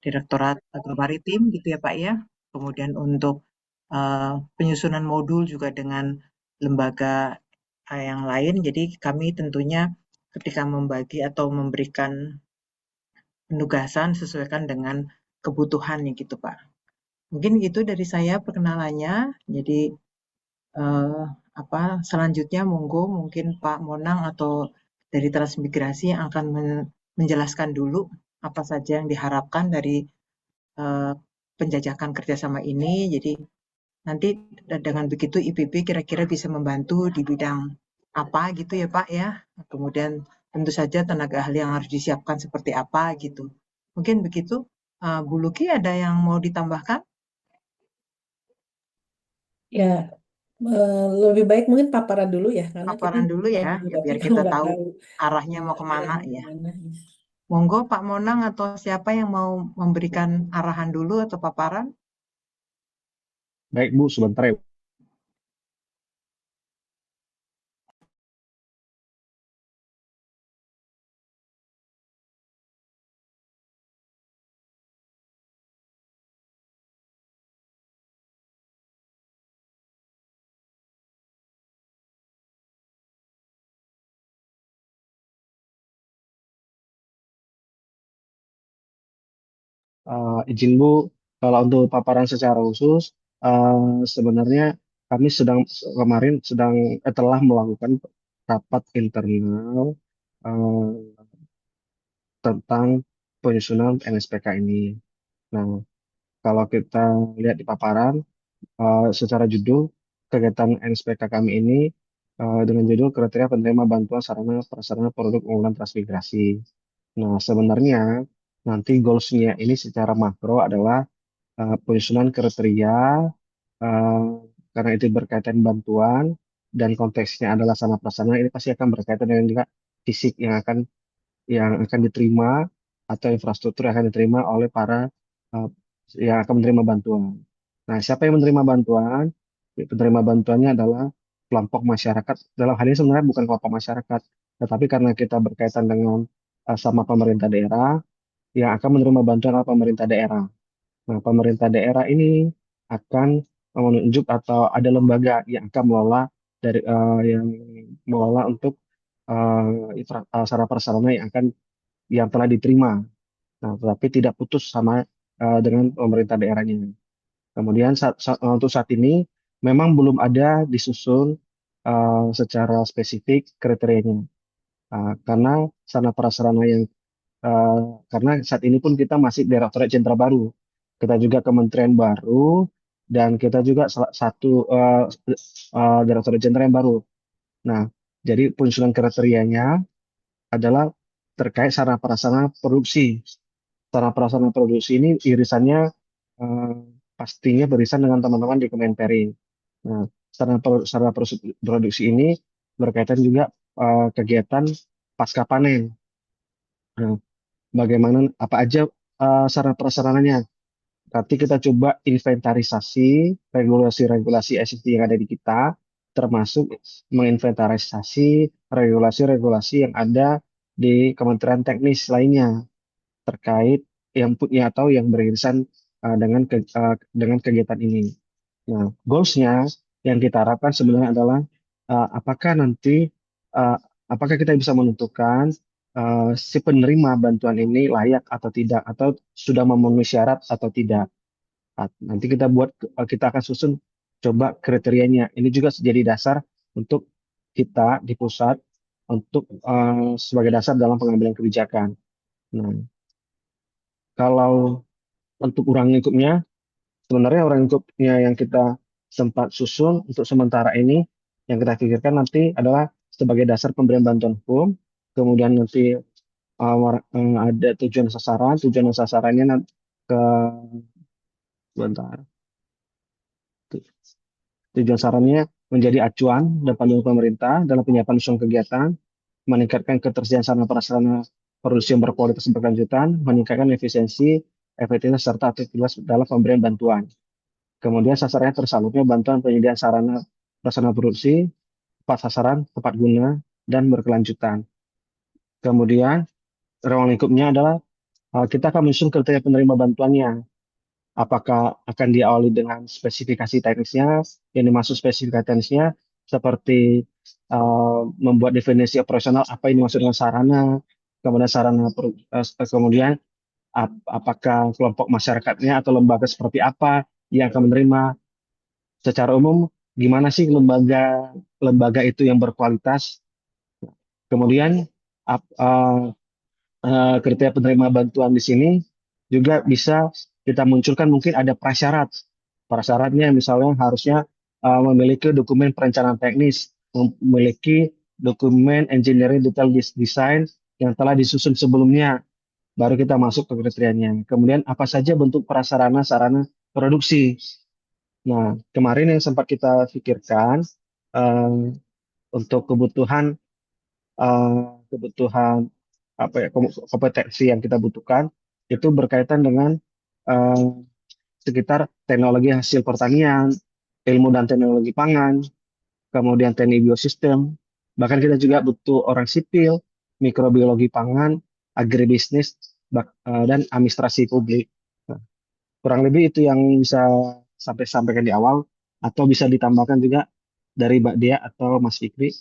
Direktorat Agromaritim gitu ya Pak ya. Kemudian untuk penyusunan modul juga dengan lembaga yang lain. Jadi kami tentunya ketika membagi atau memberikan penugasan sesuaikan dengan kebutuhannya gitu Pak. Mungkin gitu dari saya perkenalannya. Jadi eh, selanjutnya monggo mungkin Pak Monang atau dari transmigrasi yang akan menjelaskan dulu apa saja yang diharapkan dari eh, penjajakan kerjasama ini. Jadi nanti dengan begitu IPB kira-kira bisa membantu di bidang apa gitu ya Pak ya. Kemudian tentu saja tenaga ahli yang harus disiapkan seperti apa gitu. Mungkin begitu. Bu Luki ada yang mau ditambahkan? Ya, lebih baik mungkin paparan dulu ya, karena kita Paparan dulu ya, ya geografi biar kalau kita nggak tahu tahu arahnya mau kemana arahnya ya. kemana. Monggo Pak Monang atau siapa yang mau memberikan arahan dulu atau paparan? Baik Bu, sebentar ya. Izin Bu, kalau untuk paparan secara khusus, sebenarnya kami kemarin telah melakukan rapat internal eh, tentang penyusunan NSPK ini. Nah, kalau kita lihat di paparan, secara judul, kegiatan NSPK kami ini dengan judul kriteria penerima bantuan sarana prasarana produk unggulan transmigrasi. Nah, sebenarnya nanti goals-nya ini secara makro adalah penyusunan kriteria eh, karena itu berkaitan bantuan dan konteksnya adalah sana prasarana ini pasti akan berkaitan dengan juga fisik yang akan diterima atau infrastruktur yang akan diterima oleh para eh, yang akan menerima bantuan. Nah, siapa yang menerima bantuan? Penerima bantuannya adalah kelompok masyarakat. Dalam hal ini sebenarnya bukan kelompok masyarakat, tetapi karena kita berkaitan dengan sama pemerintah daerah, yang akan menerima bantuan adalah pemerintah daerah. Nah, pemerintah daerah ini akan menunjuk atau ada lembaga yang akan yang mengelola untuk sarana prasarana yang telah diterima. Nah, tetapi tidak putus sama dengan pemerintah daerahnya. Kemudian untuk saat ini memang belum ada disusun secara spesifik kriterianya. Karena sarana prasarana eh, karena saat ini pun kita masih Direktorat Jenderal baru. Kita juga kementerian baru dan kita juga salah satu Direktorat Jenderal yang baru. Nah, jadi penyusunan kriterianya adalah terkait sarana prasarana produksi. Sarana prasarana produksi ini irisannya eh, pastinya beririsan dengan teman-teman di Kemenperin. Nah, produksi ini berkaitan juga kegiatan pasca panen. Nah, bagaimana apa aja sarana prasarananya? Nanti kita coba inventarisasi regulasi-regulasi existing yang ada di kita, termasuk menginventarisasi regulasi-regulasi yang ada di kementerian teknis lainnya terkait yang punya atau yang beririsan dengan kegiatan ini. Nah, goals-nya yang kita harapkan sebenarnya adalah apakah nanti uh, apakah kita bisa menentukan si penerima bantuan ini layak atau tidak atau sudah memenuhi syarat atau tidak. Nanti kita akan susun coba kriterianya. Ini juga jadi dasar untuk kita di pusat untuk sebagai dasar dalam pengambilan kebijakan. Nah, kalau untuk urang lingkupnya, sebenarnya urang lingkupnya yang kita sempat susun untuk sementara ini, yang kita pikirkan nanti adalah sebagai dasar pemberian bantuan hukum, kemudian nanti ada tujuan sasarannya ke sebentar. Tujuan sarannya menjadi acuan dan panduan pemerintah dalam penyiapan usulan kegiatan, meningkatkan ketersediaan sarana prasarana produksi yang berkualitas dan berkelanjutan, meningkatkan efisiensi, efektivitas serta efektivitas dalam pemberian bantuan. Kemudian sasarannya tersalurnya bantuan penyediaan sarana prasarana produksi, tepat sasaran, tepat guna, dan berkelanjutan. Kemudian ruang lingkupnya adalah kita akan menyusun kriteria penerima bantuannya. Apakah akan diawali dengan spesifikasi teknisnya, yang dimaksud spesifikasi teknisnya seperti membuat definisi operasional apa ini maksud dengan sarana, kemudian kemudian apakah kelompok masyarakatnya atau lembaga seperti apa yang akan menerima secara umum, gimana sih lembaga lembaga itu yang berkualitas. Kemudian ap- eh, kriteria penerima bantuan di sini juga bisa kita munculkan mungkin ada prasyarat. Prasyaratnya misalnya harusnya memiliki dokumen perencanaan teknis, memiliki dokumen engineering detail design yang telah disusun sebelumnya, baru kita masuk ke kriterianya. Kemudian apa saja bentuk prasarana sarana produksi. Nah, kemarin yang sempat kita pikirkan eh, untuk eh, kebutuhan apa ya kompetensi yang kita butuhkan itu berkaitan dengan eh, sekitar teknologi hasil pertanian, ilmu dan teknologi pangan, kemudian teknik biosistem, bahkan kita juga butuh orang sipil, mikrobiologi pangan, agribisnis, dan administrasi publik. Nah, kurang lebih itu yang bisa sampai sampaikan di awal, atau bisa ditambahkan juga dari Mbak Dia atau Mas Fikri.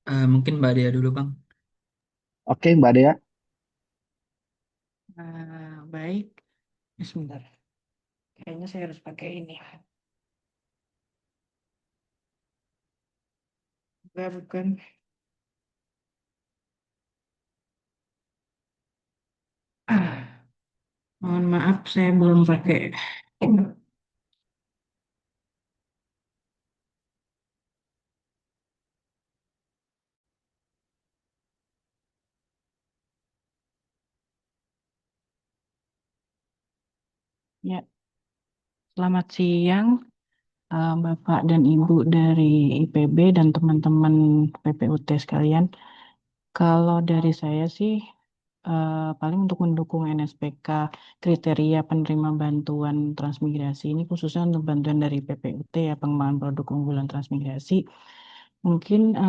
Mungkin Mbak Dea dulu, Bang. Oke, Mbak Dea. Baik, sebentar. Kayaknya saya harus pakai ini. Enggak, bukan. Ah, mohon maaf, saya belum pakai. Ya, selamat siang, Bapak dan Ibu dari IPB dan teman-teman PPUT sekalian. Kalau dari saya sih, paling untuk mendukung NSPK kriteria penerima bantuan transmigrasi ini khususnya untuk bantuan dari PPUT ya pengembangan produk unggulan transmigrasi. Mungkin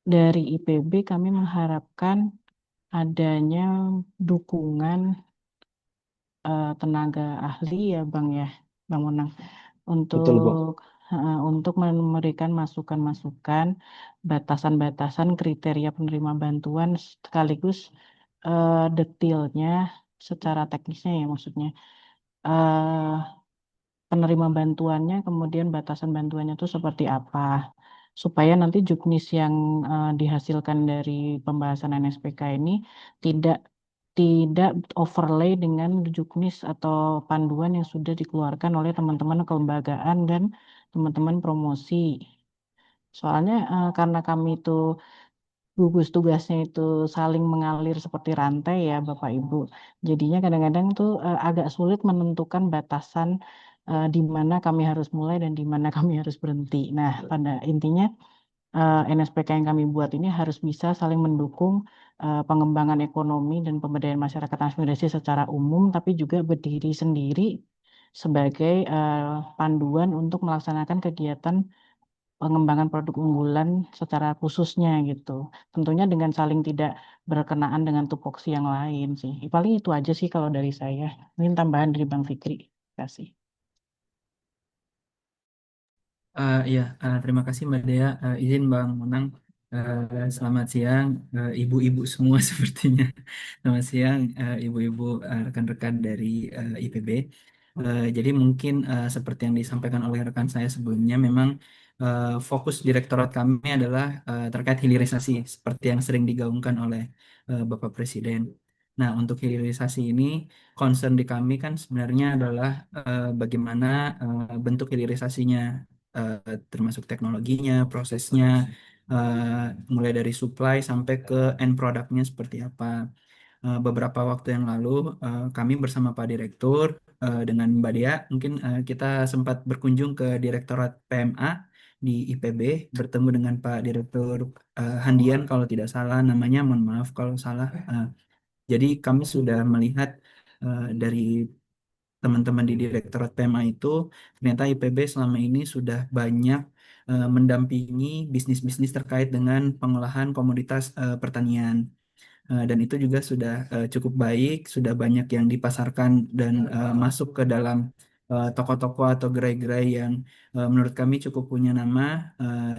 dari IPB kami mengharapkan adanya dukungan tenaga ahli ya Bang ya, Bang Monang, Betul, Bu. untuk memberikan masukan-masukan, batasan-batasan kriteria penerima bantuan sekaligus detailnya secara teknisnya ya maksudnya. eh Penerima bantuannya, kemudian batasan bantuannya itu seperti apa, supaya nanti juknis yang dihasilkan dari pembahasan NSPK ini tidak tidak overlay dengan juknis atau panduan yang sudah dikeluarkan oleh teman-teman kelembagaan dan teman-teman promosi. Soalnya karena kami itu gugus tugasnya itu saling mengalir seperti rantai ya Bapak Ibu. Jadinya kadang-kadang tuh agak sulit menentukan batasan di mana kami harus mulai dan di mana kami harus berhenti. Nah, pada intinya NSPK yang kami buat ini harus bisa saling mendukung pengembangan ekonomi dan pemberdayaan masyarakat transmigrasi secara umum, tapi juga berdiri sendiri sebagai panduan untuk melaksanakan kegiatan pengembangan produk unggulan secara khususnya gitu. Tentunya dengan saling tidak berkenaan dengan tupoksi yang lain sih. Paling itu aja sih kalau dari saya. Mungkin tambahan dari Bang Fikri. Terima kasih. Iya, terima kasih Mbak Dea. Izin Bang Monang. Selamat siang, ibu-ibu semua sepertinya. Selamat siang, ibu-ibu, rekan-rekan dari IPB. Jadi mungkin seperti yang disampaikan oleh rekan saya sebelumnya, memang fokus direktorat kami adalah terkait hilirisasi, seperti yang sering digaungkan oleh Bapak Presiden. Nah, untuk hilirisasi ini, concern di kami kan sebenarnya adalah bagaimana bentuk hilirisasinya, termasuk teknologinya, prosesnya, mulai dari supply sampai ke end produknya seperti apa. Beberapa waktu yang lalu kami bersama Pak Direktur dengan Mbak Dea mungkin kita sempat berkunjung ke Direktorat PMA di IPB, bertemu dengan Pak Direktur Handian kalau tidak salah namanya, mohon maaf kalau salah. Jadi kami sudah melihat dari teman-teman di Direktorat PMA itu, ternyata IPB selama ini sudah banyak mendampingi bisnis-bisnis terkait dengan pengolahan komoditas pertanian. Dan itu juga sudah cukup baik, sudah banyak yang dipasarkan dan masuk ke dalam toko-toko atau gerai-gerai yang menurut kami cukup punya nama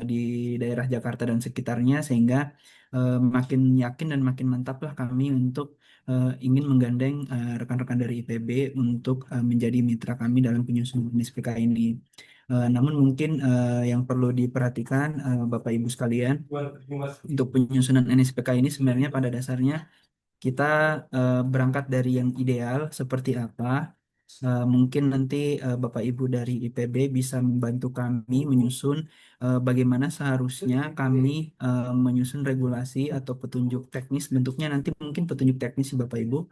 di daerah Jakarta dan sekitarnya, sehingga makin yakin dan makin mantaplah kami untuk ingin menggandeng rekan-rekan dari IPB untuk menjadi mitra kami dalam penyusunan SPK ini. Namun mungkin yang perlu diperhatikan Bapak Ibu sekalian, untuk penyusunan NSPK ini sebenarnya pada dasarnya kita berangkat dari yang ideal seperti apa. Mungkin nanti Bapak Ibu dari IPB bisa membantu kami menyusun bagaimana seharusnya kami menyusun regulasi atau petunjuk teknis. Bentuknya nanti mungkin petunjuk teknis Bapak Ibu,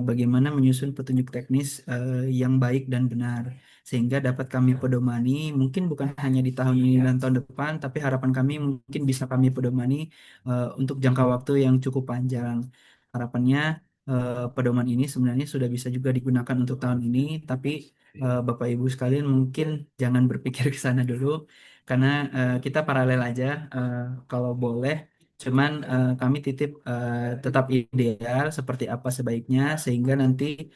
bagaimana menyusun petunjuk teknis yang baik dan benar, sehingga dapat kami pedomani, mungkin bukan hanya di tahun ini dan tahun depan, tapi harapan kami mungkin bisa kami pedomani untuk jangka waktu yang cukup panjang. Harapannya pedoman ini sebenarnya sudah bisa juga digunakan untuk tahun ini, tapi Bapak Ibu sekalian mungkin jangan berpikir ke sana dulu, karena kita paralel aja kalau boleh. Cuman kami titip tetap ideal seperti apa sebaiknya, sehingga nanti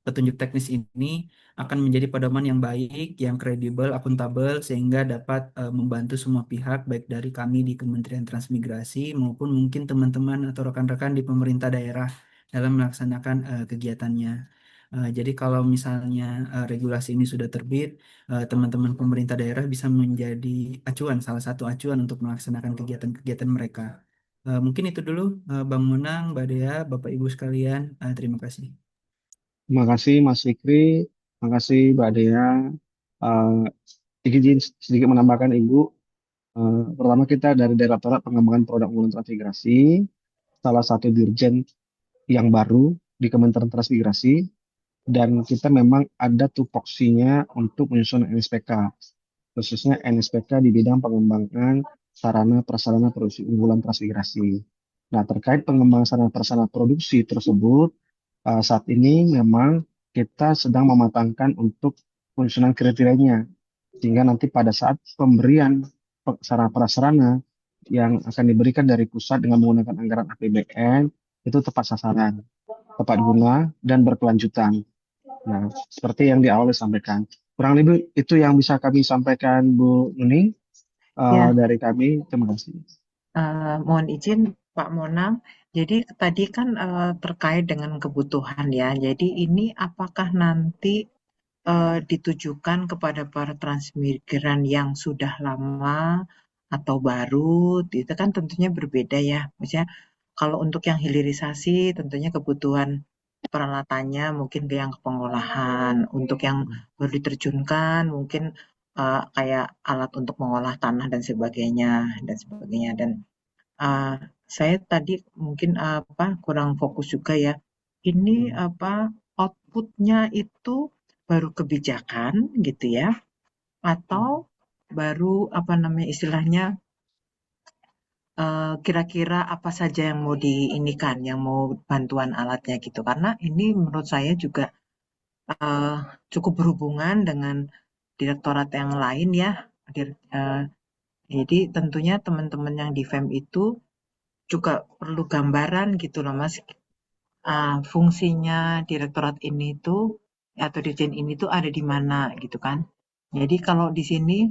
petunjuk teknis ini akan menjadi pedoman yang baik, yang kredibel, akuntabel, sehingga dapat membantu semua pihak, baik dari kami di Kementerian Transmigrasi maupun mungkin teman-teman atau rekan-rekan di pemerintah daerah dalam melaksanakan kegiatannya. Jadi kalau misalnya regulasi ini sudah terbit, teman-teman pemerintah daerah bisa menjadi acuan, salah satu acuan untuk melaksanakan kegiatan-kegiatan mereka. Mungkin itu dulu, Bang Munang, Mbak Dea, Bapak Ibu sekalian. Terima kasih. Terima kasih Mas Fikri, terima kasih Mbak Dea. Izin sedikit menambahkan Ibu. Pertama kita dari Direktorat Pengembangan Produk Unggulan Transmigrasi, salah satu dirjen yang baru di Kementerian Transmigrasi, dan kita memang ada tupoksinya untuk menyusun NSPK, khususnya NSPK di bidang pengembangan sarana prasarana produksi unggulan transmigrasi. Nah, terkait pengembangan sarana prasarana produksi tersebut, saat ini memang kita sedang mematangkan untuk penyusunan kriterianya, sehingga nanti pada saat pemberian sarana prasarana yang akan diberikan dari pusat dengan menggunakan anggaran APBN itu tepat sasaran, tepat guna, dan berkelanjutan. Nah, seperti yang di awal disampaikan. Kurang lebih itu yang bisa kami sampaikan, Bu Nuning, Ya, dari kami. Terima kasih. mohon izin Pak Monang. Jadi tadi kan terkait dengan kebutuhan ya. Jadi ini apakah nanti ditujukan kepada para transmigran yang sudah lama atau baru, itu kan tentunya berbeda ya. Misalnya kalau untuk yang hilirisasi tentunya kebutuhan peralatannya mungkin ke yang pengolahan, untuk yang baru diterjunkan mungkin kayak alat untuk mengolah tanah dan sebagainya dan sebagainya. Dan saya tadi mungkin kurang fokus juga ya. Ini outputnya itu baru kebijakan gitu ya, atau baru istilahnya kira-kira apa saja yang mau diinikan, yang mau bantuan alatnya gitu. Karena ini menurut saya juga cukup berhubungan dengan direktorat yang lain ya. Jadi tentunya teman-teman yang di FEM itu juga perlu gambaran gitu loh Mas. Fungsinya direktorat ini tuh atau dirjen ini tuh ada di mana gitu kan. Jadi kalau di sini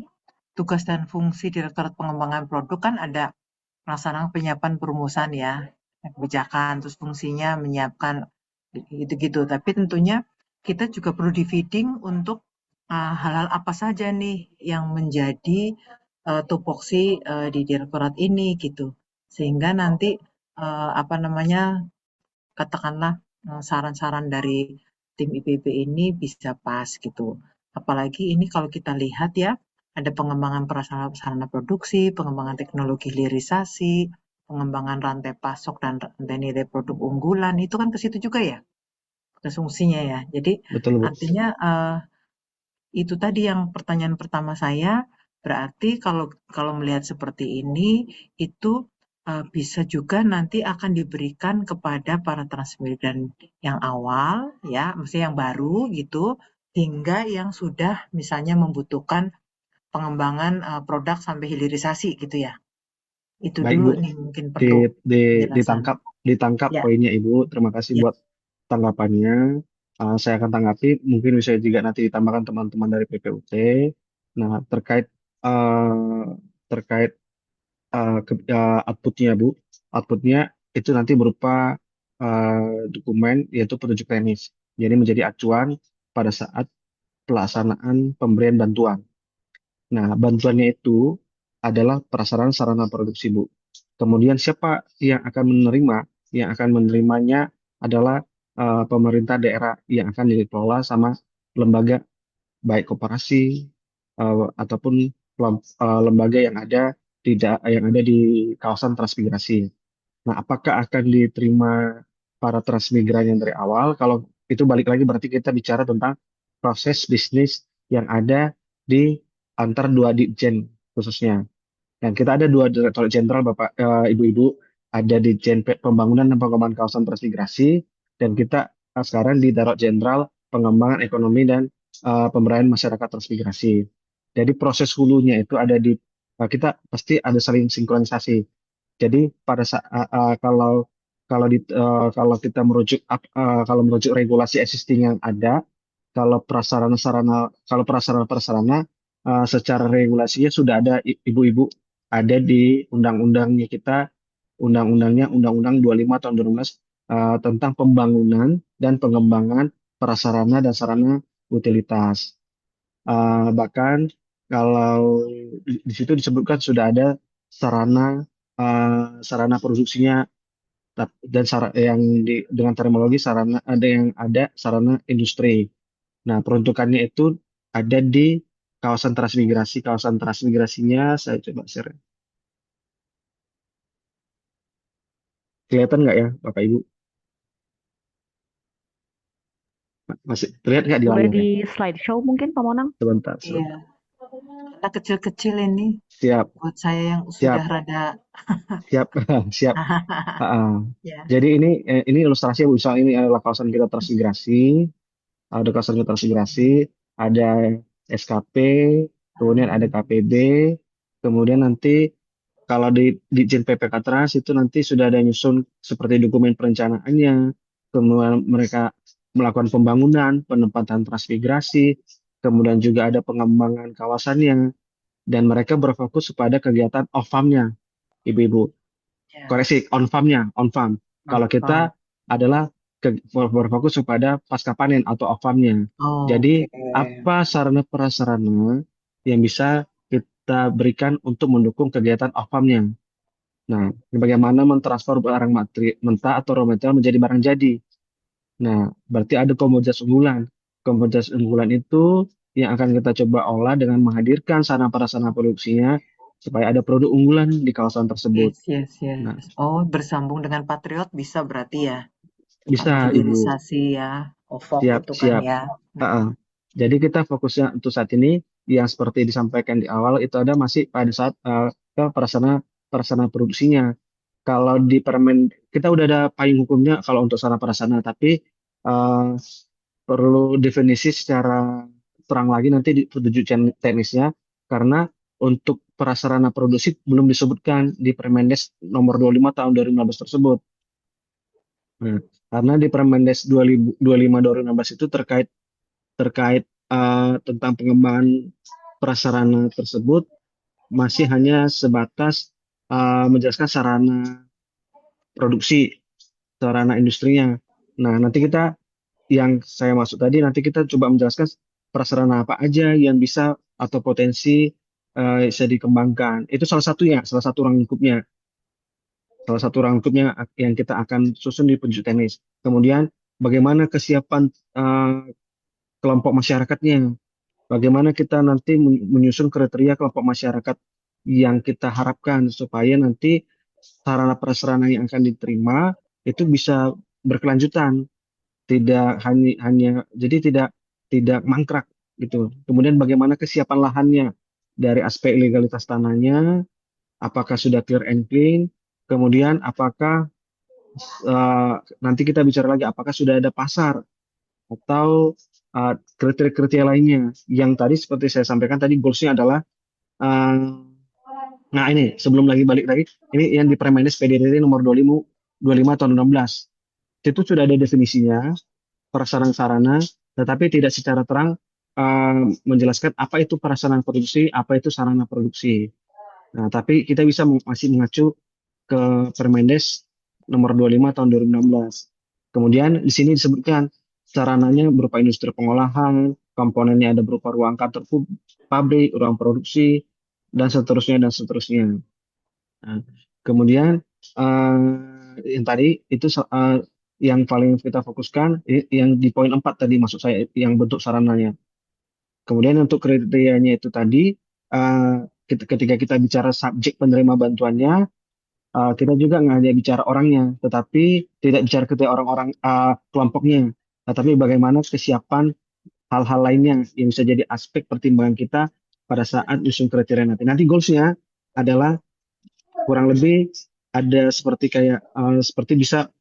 tugas dan fungsi Direktorat Pengembangan Produk kan ada pelaksanaan penyiapan perumusan ya, kebijakan, terus fungsinya menyiapkan gitu-gitu. Tapi tentunya kita juga perlu di-feeding untuk hal-hal apa saja nih yang menjadi tupoksi di direktorat ini gitu. Sehingga nanti katakanlah saran-saran dari tim IPB ini bisa pas gitu. Apalagi ini kalau kita lihat ya, ada pengembangan prasarana produksi, pengembangan teknologi hilirisasi, pengembangan rantai pasok dan rantai nilai produk unggulan, itu kan ke situ juga ya, ke fungsinya ya. Jadi Betul, Bu. artinya itu tadi yang pertanyaan pertama saya, berarti kalau melihat seperti ini, itu bisa juga nanti akan diberikan kepada para transmigran yang awal, ya, maksudnya yang baru gitu, hingga yang sudah misalnya membutuhkan pengembangan produk sampai hilirisasi gitu ya. Itu Baik, dulu Bu. nih mungkin perlu penjelasan. Ditangkap Ya, poinnya Ibu. Terima kasih ya. buat tanggapannya. Saya akan tanggapi. Mungkin bisa juga nanti ditambahkan teman-teman dari PPUT. Nah, eh, terkait outputnya, Bu. Outputnya itu nanti berupa dokumen yaitu petunjuk teknis. Jadi menjadi acuan pada saat pelaksanaan pemberian bantuan. Nah, bantuannya itu adalah prasarana sarana produksi, Bu. Kemudian siapa yang akan menerima? Yang akan menerimanya adalah pemerintah daerah yang akan dikelola sama lembaga baik koperasi ataupun lembaga yang ada di kawasan transmigrasi. Nah, apakah akan diterima para transmigran yang dari awal? Kalau itu balik lagi berarti kita bicara tentang proses bisnis yang ada di antar dua ditjen khususnya. Dan kita ada dua direktorat jenderal, Bapak, Ibu-ibu, ada Ditjen Pembangunan dan Pengembangan Kawasan Transmigrasi, dan kita sekarang di Direktorat Jenderal Pengembangan Ekonomi dan Pemberdayaan Masyarakat Transmigrasi. Jadi proses hulunya itu ada kita pasti ada saling sinkronisasi. Jadi pada saat kalau kita kalau merujuk regulasi existing yang ada, kalau prasarana-prasarana secara regulasinya sudah ada ibu-ibu ada di undang-undangnya kita, Undang-Undang 25 tahun 2016 tentang pembangunan dan pengembangan prasarana dan sarana utilitas. Bahkan kalau di situ disebutkan sudah ada sarana sarana produksinya dan dengan terminologi sarana ada sarana industri. Nah, peruntukannya itu ada di kawasan transmigrasi. Kawasan transmigrasinya saya coba share. Kelihatan nggak ya, Bapak Ibu? Masih terlihat nggak di Udah layar ya? di slideshow mungkin Pak Monang? Sebentar. Iya, karena kecil-kecil ini Siap, buat saya yang siap, sudah rada siap, siap. ya. Jadi ini ilustrasi misalnya ini adalah kawasan kita transmigrasi, ada kawasan kita transmigrasi, ada SKP, kemudian ada KPB, kemudian nanti kalau di Ditjen PPK Trans itu nanti sudah ada nyusun seperti dokumen perencanaannya, kemudian mereka melakukan pembangunan, penempatan transmigrasi, kemudian juga ada pengembangan kawasannya, dan mereka berfokus pada kegiatan off farm-nya, ibu-ibu. Ya. Koreksi, on farm-nya, on farm. Kalau kita adalah berfokus kepada pasca panen atau off farm-nya. Oh, Jadi oke. apa sarana prasarana yang bisa kita berikan untuk mendukung kegiatan off farm-nya? Nah, bagaimana mentransfer barang mentah atau raw material menjadi barang jadi? Nah, berarti ada komoditas unggulan. Komoditas unggulan itu yang akan kita coba olah dengan menghadirkan sarana prasarana produksinya supaya ada produk unggulan di kawasan tersebut. Yes. Nah, Oh, bersambung dengan Patriot bisa berarti ya? bisa, Kalau Ibu. hilirisasi ya, OVOG Siap, itu kan siap. ya. Jadi kita fokusnya untuk saat ini yang seperti disampaikan di awal itu ada masih pada saat ke prasarana produksinya. Kalau di Permen kita udah ada payung hukumnya kalau untuk sarana prasarana, tapi eh, perlu definisi secara terang lagi nanti di petunjuk teknisnya karena untuk prasarana produksi belum disebutkan di Permendes nomor 25 tahun 2016 tersebut. Nah, karena di Permendes 25 2016 itu terkait terkait tentang pengembangan prasarana tersebut masih hanya sebatas menjelaskan sarana produksi, sarana industrinya. Nah, nanti yang saya maksud tadi, nanti kita coba menjelaskan prasarana apa aja yang bisa atau potensi bisa dikembangkan. Itu salah satunya, salah satu rangkupnya. Salah satu rangkupnya yang kita akan susun di petunjuk teknis. Kemudian, bagaimana kesiapan kelompok masyarakatnya. Bagaimana kita nanti menyusun kriteria kelompok masyarakat yang kita harapkan supaya nanti sarana prasarana yang akan diterima itu bisa berkelanjutan, tidak hanya jadi tidak mangkrak gitu. Kemudian bagaimana kesiapan lahannya dari aspek legalitas tanahnya, apakah sudah clear and clean, Kemudian apakah nanti kita bicara lagi apakah sudah ada pasar atau kriteria-kriteria lainnya yang tadi seperti saya sampaikan tadi goalsnya adalah eh, nah ini sebelum lagi balik lagi ini yang di Permendes PDRT nomor 25 tahun 16 itu sudah ada definisinya prasarana sarana tetapi tidak secara terang menjelaskan apa itu prasarana produksi apa itu sarana produksi. Nah tapi kita bisa masih mengacu ke Permendes nomor 25 tahun 2016. Kemudian di sini disebutkan sarananya berupa industri pengolahan, komponennya ada berupa ruang kantor pabrik, ruang produksi, dan seterusnya dan seterusnya. Nah, kemudian yang tadi itu yang paling kita fokuskan yang di poin 4 tadi maksud saya yang bentuk sarananya. Kemudian untuk kriterianya itu tadi ketika kita bicara subjek penerima bantuannya kita juga nggak hanya bicara orangnya, tetapi tidak bicara kepada orang-orang kelompoknya, tetapi bagaimana kesiapan hal-hal lainnya yang bisa jadi aspek pertimbangan kita pada saat nyusun kriteria nanti. Nanti goalsnya adalah kurang lebih ada seperti kayak seperti bisa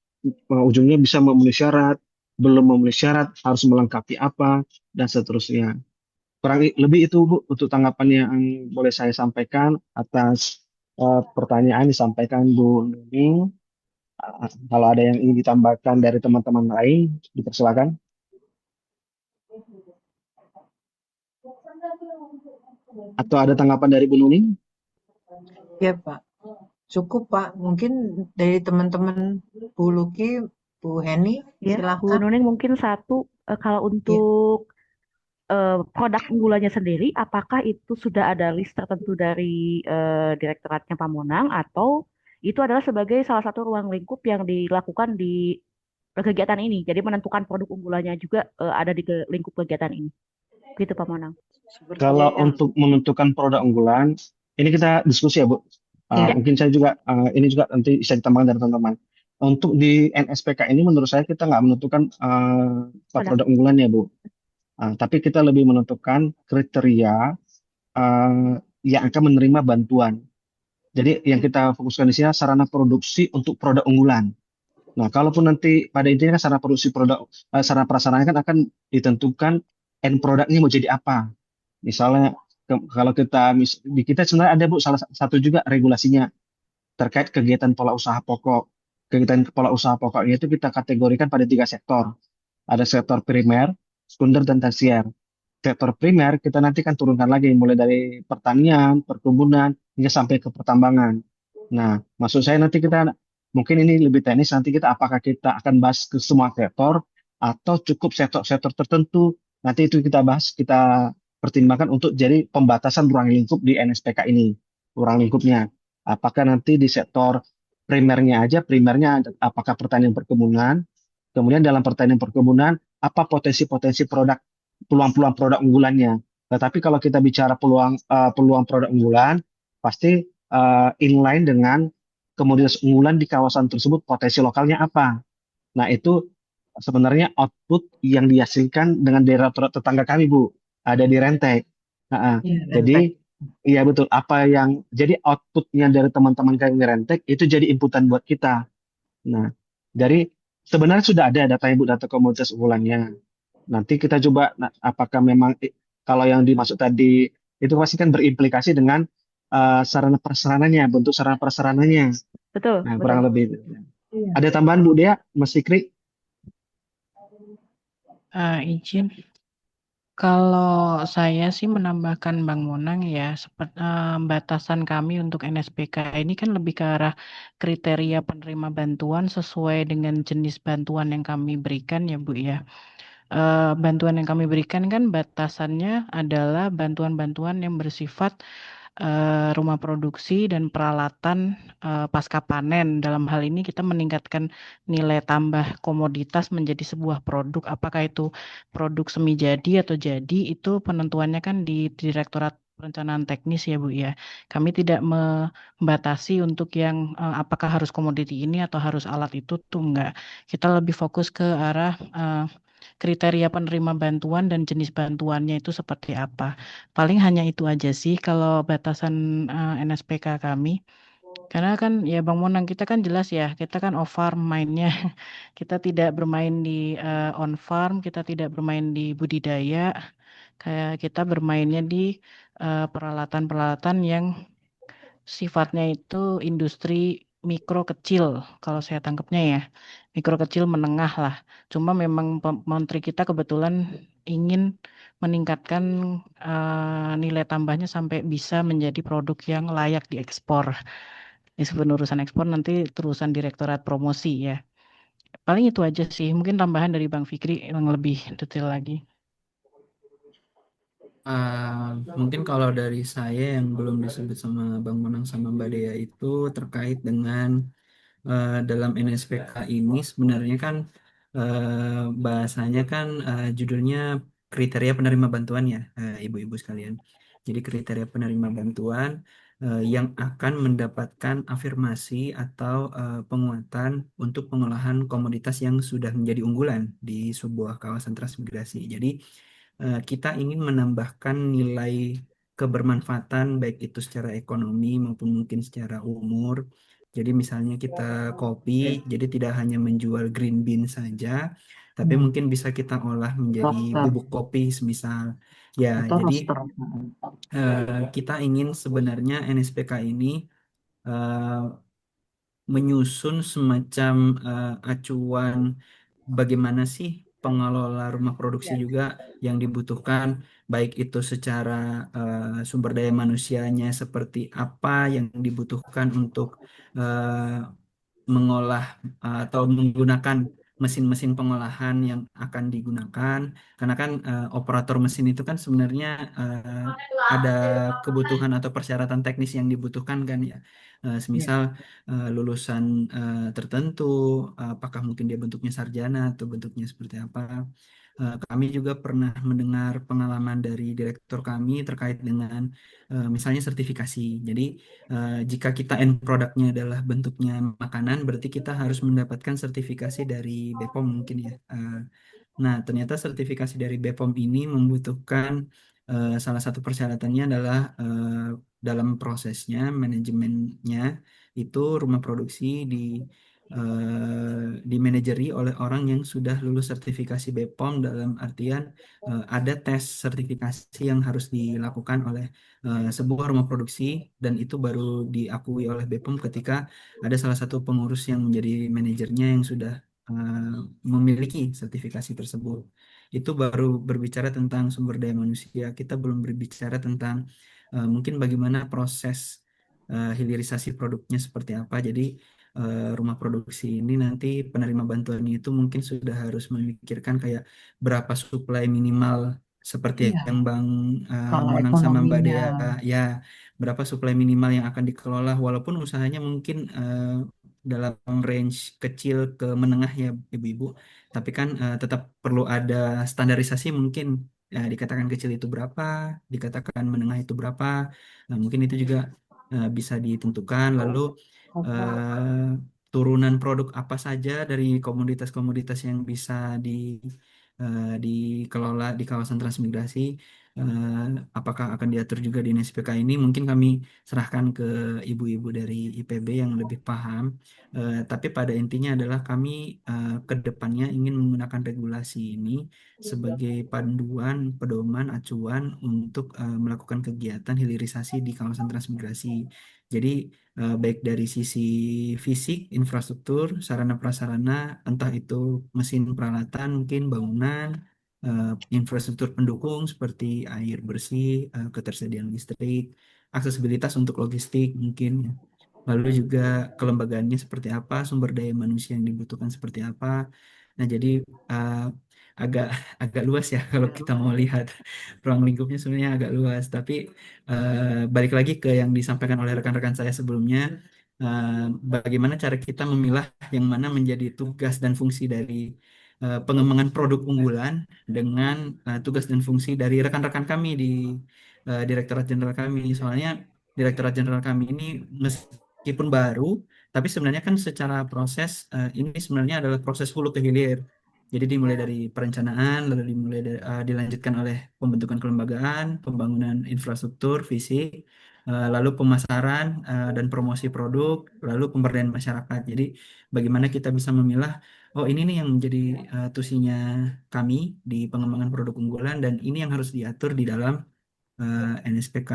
ujungnya bisa memenuhi syarat, belum memenuhi syarat, harus melengkapi apa dan seterusnya. Kurang lebih itu Bu untuk tanggapan yang boleh saya sampaikan atas pertanyaan disampaikan Bu Nuning. Kalau ada yang ingin ditambahkan dari teman-teman lain, dipersilakan. Atau ada tanggapan dari Bu Nuning? Ya Pak, cukup Pak. Mungkin dari teman-teman Bu Luki, Bu Heni, Ya, Bu silakan. Nuning mungkin satu, kalau Ya. untuk produk unggulannya sendiri, apakah itu sudah ada list tertentu dari direktoratnya Pamonang atau itu adalah sebagai salah satu ruang lingkup yang dilakukan di kegiatan ini. Jadi menentukan produk unggulannya juga ada di lingkup kegiatan ini. Gitu Pamonang. Sepertinya Kalau yang untuk menentukan produk unggulan, ini kita diskusi ya Bu. ya, Mungkin saya juga ini juga nanti bisa ditambahkan dari teman-teman. Untuk di NSPK ini menurut saya kita nggak menentukan Produk. produk unggulan ya Bu. Tapi kita lebih menentukan kriteria yang akan menerima bantuan. Jadi yang kita fokuskan di sini adalah sarana produksi untuk produk unggulan. Nah, kalaupun nanti pada intinya kan sarana produksi produk, sarana prasarana kan akan ditentukan end produknya mau jadi apa. Misalnya kalau kita di kita sebenarnya ada Bu salah satu juga regulasinya terkait kegiatan pola usaha pokok. Kegiatan pola usaha pokoknya itu kita kategorikan pada 3 sektor. Ada sektor primer, sekunder, dan tersier. Sektor primer kita nanti kan turunkan lagi mulai dari pertanian, perkebunan, hingga sampai ke pertambangan. Nah, maksud saya nanti kita mungkin ini lebih teknis nanti kita apakah kita akan bahas ke semua sektor atau cukup sektor-sektor tertentu. Nanti itu kita bahas, kita pertimbangkan untuk jadi pembatasan ruang lingkup di NSPK ini. Ruang lingkupnya. Apakah nanti di sektor primernya apakah pertanian perkebunan, kemudian dalam pertanian perkebunan apa potensi-potensi produk peluang-peluang produk unggulannya. Tetapi kalau kita bicara peluang produk unggulan, pasti inline dengan komoditas unggulan di kawasan tersebut potensi lokalnya apa. Nah, itu sebenarnya output yang dihasilkan dengan daerah tetangga kami, Bu. Ada di Rentek. Nah, ya, jadi, iya betul. Jadi outputnya dari teman-teman kami di Rentek itu jadi inputan buat kita. Nah, dari sebenarnya sudah ada datanya, Bu, data komoditas unggulannya. Nanti kita coba apakah memang kalau yang dimaksud tadi itu pasti kan berimplikasi dengan sarana prasarananya, bentuk sarana prasarananya. Betul, Nah, betul. kurang lebih. Iya. Ada tambahan Bu Dea, Mas Fikri? Izin. Kalau saya sih menambahkan Bang Monang ya, seperti batasan kami untuk NSPK ini kan lebih ke arah kriteria penerima bantuan sesuai dengan jenis bantuan yang kami berikan ya Bu ya. Bantuan yang kami berikan kan batasannya adalah bantuan-bantuan yang bersifat rumah produksi dan peralatan pasca panen. Dalam hal ini kita meningkatkan nilai tambah komoditas menjadi sebuah produk. Apakah itu produk semi jadi atau jadi, itu penentuannya kan di Direktorat Perencanaan Teknis ya Bu ya. Kami tidak membatasi untuk yang apakah harus komoditi ini atau harus alat itu tuh enggak. Kita lebih fokus ke arah kriteria penerima bantuan dan jenis bantuannya itu seperti apa. Paling hanya itu aja sih kalau batasan NSPK kami. Karena kan ya Bang Monang kita kan jelas ya, kita kan off farm mainnya. Kita tidak bermain di on farm, kita tidak bermain di budidaya. Kayak kita bermainnya di peralatan-peralatan yang sifatnya itu industri mikro kecil, kalau saya tangkapnya ya. Mikro kecil menengah lah. Cuma memang menteri kita kebetulan ingin meningkatkan nilai tambahnya sampai bisa menjadi produk yang layak diekspor. Disebut urusan ekspor nanti terusan Direktorat Promosi ya. Paling itu aja sih. Mungkin tambahan dari Bang Fikri yang lebih detail lagi. Mungkin kalau dari saya yang belum disebut sama Bang Monang sama Mbak Dea itu terkait dengan dalam NSPK ini sebenarnya kan bahasanya kan judulnya kriteria penerima bantuan ya, ibu-ibu sekalian. Jadi kriteria penerima bantuan yang akan mendapatkan afirmasi atau penguatan untuk pengolahan komoditas yang sudah menjadi unggulan di sebuah kawasan transmigrasi. Jadi kita ingin menambahkan nilai kebermanfaatan baik itu secara ekonomi maupun mungkin secara umur. Jadi misalnya kita kopi, jadi tidak hanya menjual green bean saja, tapi mungkin bisa kita olah menjadi Roster bubuk kopi semisal. Ya, atau jadi roster. kita ingin sebenarnya NSPK ini eh, menyusun semacam acuan bagaimana sih pengelola rumah produksi juga yang dibutuhkan, baik itu secara sumber daya manusianya seperti apa yang dibutuhkan untuk eh, mengolah atau menggunakan mesin-mesin pengolahan yang akan digunakan, karena kan operator mesin itu kan sebenarnya ada kebutuhan atau persyaratan teknis yang dibutuhkan kan ya. Semisal lulusan tertentu, apakah mungkin dia bentuknya sarjana atau bentuknya seperti apa. Kami juga pernah mendengar pengalaman dari direktur kami terkait dengan misalnya sertifikasi. Jadi jika kita end produknya adalah bentuknya makanan, berarti kita harus mendapatkan sertifikasi dari BPOM mungkin ya. Nah, ternyata sertifikasi dari BPOM ini membutuhkan salah satu persyaratannya adalah dalam prosesnya, manajemennya itu rumah produksi dimanajeri oleh orang yang sudah lulus sertifikasi BPOM dalam artian ada tes sertifikasi yang harus dilakukan oleh sebuah rumah produksi dan itu baru diakui oleh BPOM ketika ada salah satu pengurus yang menjadi manajernya yang sudah memiliki sertifikasi tersebut. Itu baru berbicara tentang sumber daya manusia. Kita belum berbicara tentang mungkin bagaimana proses hilirisasi produknya seperti apa. Jadi rumah produksi ini nanti penerima bantuan itu mungkin sudah harus memikirkan kayak berapa suplai minimal seperti Iya, yang Bang kalau Monang sama Mbak ekonominya Dea ya berapa suplai minimal yang akan dikelola walaupun usahanya mungkin dalam range kecil ke menengah ya ibu-ibu tapi kan tetap perlu ada standarisasi mungkin dikatakan kecil itu berapa dikatakan menengah itu berapa. Nah, mungkin itu juga bisa ditentukan lalu eh, turunan produk apa saja dari komoditas-komoditas yang bisa dikelola di kawasan transmigrasi, eh, apakah akan diatur juga di NSPK ini? Mungkin kami serahkan ke ibu-ibu dari IPB yang lebih paham. Tapi pada intinya adalah kami ke depannya ingin menggunakan regulasi ini sebagai panduan, pedoman, acuan untuk melakukan kegiatan hilirisasi di kawasan transmigrasi. Jadi baik dari sisi fisik, infrastruktur, sarana prasarana, entah itu mesin peralatan, mungkin bangunan, eh, infrastruktur pendukung seperti air bersih, ketersediaan listrik, aksesibilitas untuk logistik mungkin ya. Lalu juga kelembagaannya seperti apa, sumber daya manusia yang dibutuhkan seperti apa. Nah, jadi eh, agak agak luas ya kalau kita mau lihat ruang lingkupnya sebenarnya agak luas. Tapi balik lagi ke yang disampaikan oleh rekan-rekan saya sebelumnya, bagaimana cara kita memilah yang mana menjadi tugas dan fungsi dari pengembangan produk unggulan dengan tugas dan fungsi dari rekan-rekan kami di Direktorat Jenderal kami. Soalnya Direktorat Jenderal kami ini meskipun baru, tapi sebenarnya kan secara proses ini sebenarnya adalah proses hulu ke hilir. Jadi dimulai dari perencanaan, lalu dilanjutkan oleh pembentukan kelembagaan, pembangunan infrastruktur, fisik, lalu pemasaran dan promosi produk, lalu pemberdayaan masyarakat. Jadi bagaimana kita bisa memilah, oh ini nih yang menjadi tusinya kami di pengembangan produk unggulan dan ini yang harus diatur di dalam NSPK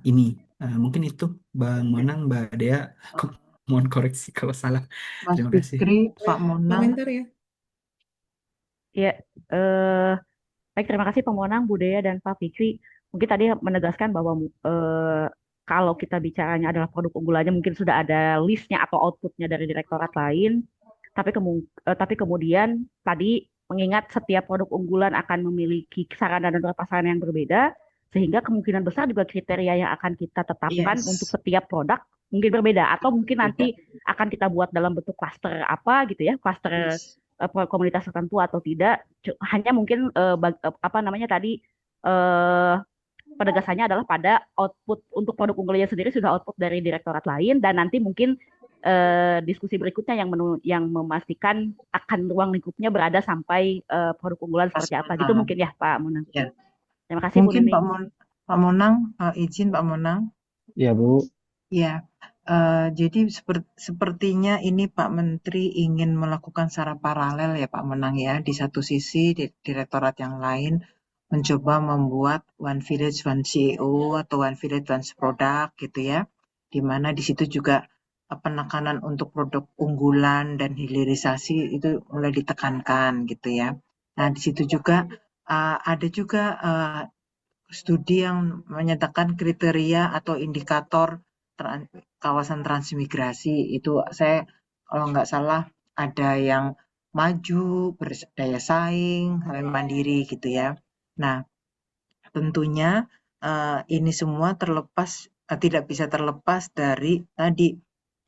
ini. Mungkin itu Bang Monang, Mbak Dea, mohon koreksi kalau salah. Mas Terima kasih. Fikri, Pak Monang. Komentar ya. Ya, eh, baik, terima kasih Pemonang, Budaya, dan Pak Fikri. Mungkin tadi menegaskan bahwa kalau kita bicaranya adalah produk unggulannya, mungkin sudah ada listnya atau outputnya dari direktorat lain. Tapi kemudian tadi mengingat setiap produk unggulan akan memiliki sarana dan pasaran yang berbeda, sehingga kemungkinan besar juga kriteria yang akan kita tetapkan untuk Yes, setiap produk mungkin berbeda, atau mungkin beda. nanti akan kita buat dalam bentuk klaster apa gitu ya, klaster Yes. komunitas tertentu atau tidak. Hanya mungkin apa namanya tadi eh, penegasannya adalah pada output untuk produk unggulannya sendiri sudah output dari direktorat lain, dan nanti mungkin diskusi berikutnya yang memastikan akan ruang lingkupnya berada sampai produk unggulan Pas seperti apa gitu Monang. mungkin ya Pak Munang. Ya. Terima kasih Bu Mungkin Nining. Pak Monang, izin Pak Monang. Ya, Bu. Ya, jadi sepertinya ini Pak Menteri ingin melakukan secara paralel ya Pak Monang ya. Di satu sisi direktorat yang lain mencoba membuat One Village One CEO atau One Village One Product gitu ya. Di mana di situ juga penekanan untuk produk unggulan dan hilirisasi itu mulai ditekankan gitu ya. Nah, di situ juga ada juga studi yang menyatakan kriteria atau indikator kawasan transmigrasi itu saya kalau nggak salah ada yang maju, berdaya saing, mandiri gitu ya. Nah, tentunya ini semua tidak bisa terlepas dari tadi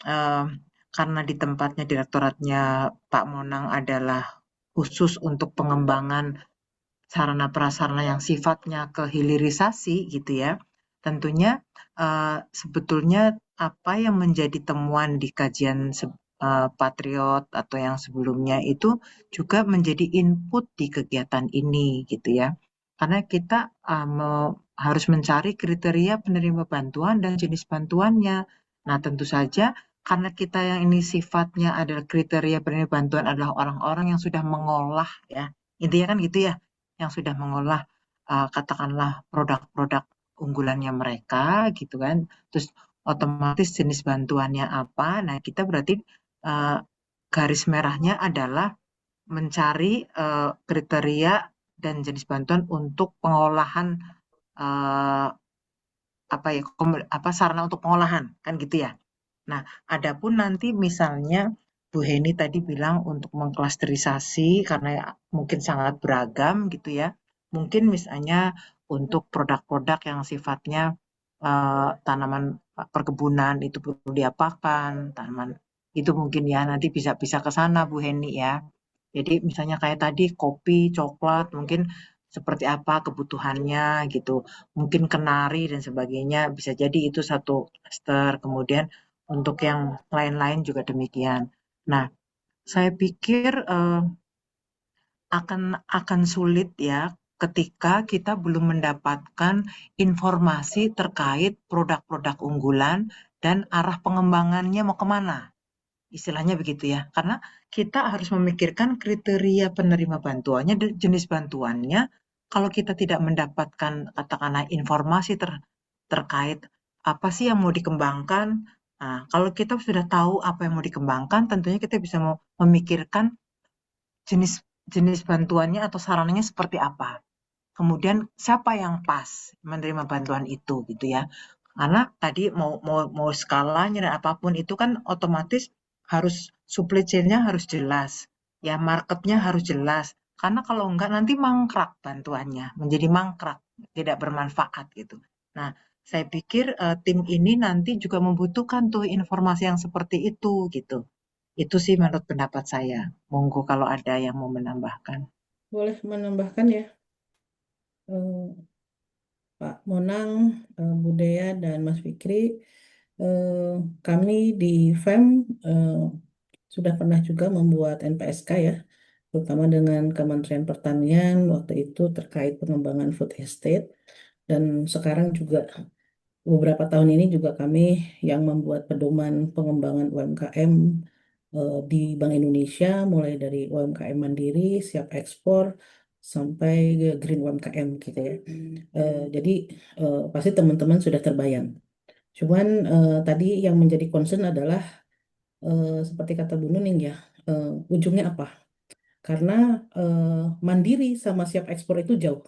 eh, karena di tempatnya direktoratnya Pak Monang adalah khusus untuk pengembangan sarana prasarana yang sifatnya kehilirisasi gitu ya. Tentunya sebetulnya apa yang menjadi temuan di kajian Patriot atau yang sebelumnya itu juga menjadi input di kegiatan ini gitu ya. Karena kita harus mencari kriteria penerima bantuan dan jenis bantuannya. Nah, tentu saja karena kita yang ini sifatnya adalah kriteria penerima bantuan adalah orang-orang yang sudah mengolah ya. Intinya kan gitu ya, yang sudah mengolah katakanlah produk-produk unggulannya mereka gitu kan. Terus otomatis jenis bantuannya apa. Nah, kita berarti garis merahnya adalah mencari kriteria dan jenis bantuan untuk pengolahan eh, sarana untuk pengolahan kan gitu ya. Nah, adapun nanti misalnya Bu Heni tadi bilang untuk mengklasterisasi karena mungkin sangat beragam gitu ya. Mungkin misalnya untuk produk-produk yang sifatnya tanaman perkebunan itu perlu diapakan, tanaman itu mungkin ya nanti bisa bisa ke sana Bu Heni ya. Jadi misalnya kayak tadi kopi, coklat, mungkin seperti apa kebutuhannya gitu. Mungkin kenari dan sebagainya bisa jadi itu satu klaster. Kemudian untuk yang lain-lain juga demikian. Nah, saya pikir akan sulit ya ketika kita belum mendapatkan informasi terkait produk-produk unggulan dan arah pengembangannya mau kemana. Istilahnya begitu ya. Karena kita harus memikirkan kriteria penerima bantuannya dan jenis bantuannya. Kalau kita tidak mendapatkan katakanlah informasi terkait apa sih yang mau dikembangkan. Nah, kalau kita sudah tahu apa yang mau dikembangkan, tentunya kita bisa memikirkan jenis jenis bantuannya atau sarananya seperti apa. Kemudian siapa yang pas menerima bantuan itu gitu ya. Karena tadi mau skalanya dan apapun itu kan otomatis harus supply chain-nya harus jelas. Ya marketnya harus jelas. Karena kalau enggak nanti mangkrak bantuannya, menjadi mangkrak, tidak bermanfaat gitu. Nah, saya pikir tim ini nanti juga membutuhkan tuh informasi yang seperti itu gitu. Itu sih menurut pendapat saya. Monggo kalau ada yang mau menambahkan. Boleh menambahkan ya, eh, Pak Monang, Budaya, dan Mas Fikri. Eh, Kami di FEM sudah pernah juga membuat NPSK ya, terutama dengan Kementerian Pertanian waktu itu terkait pengembangan food estate. Dan sekarang juga beberapa tahun ini juga kami yang membuat pedoman pengembangan UMKM di Bank Indonesia, mulai dari UMKM mandiri, siap ekspor, sampai ke Green UMKM gitu ya. Jadi pasti teman-teman sudah terbayang. Cuman tadi yang menjadi concern adalah seperti kata Bu Nuning ya, ujungnya apa? Karena mandiri sama siap ekspor itu jauh.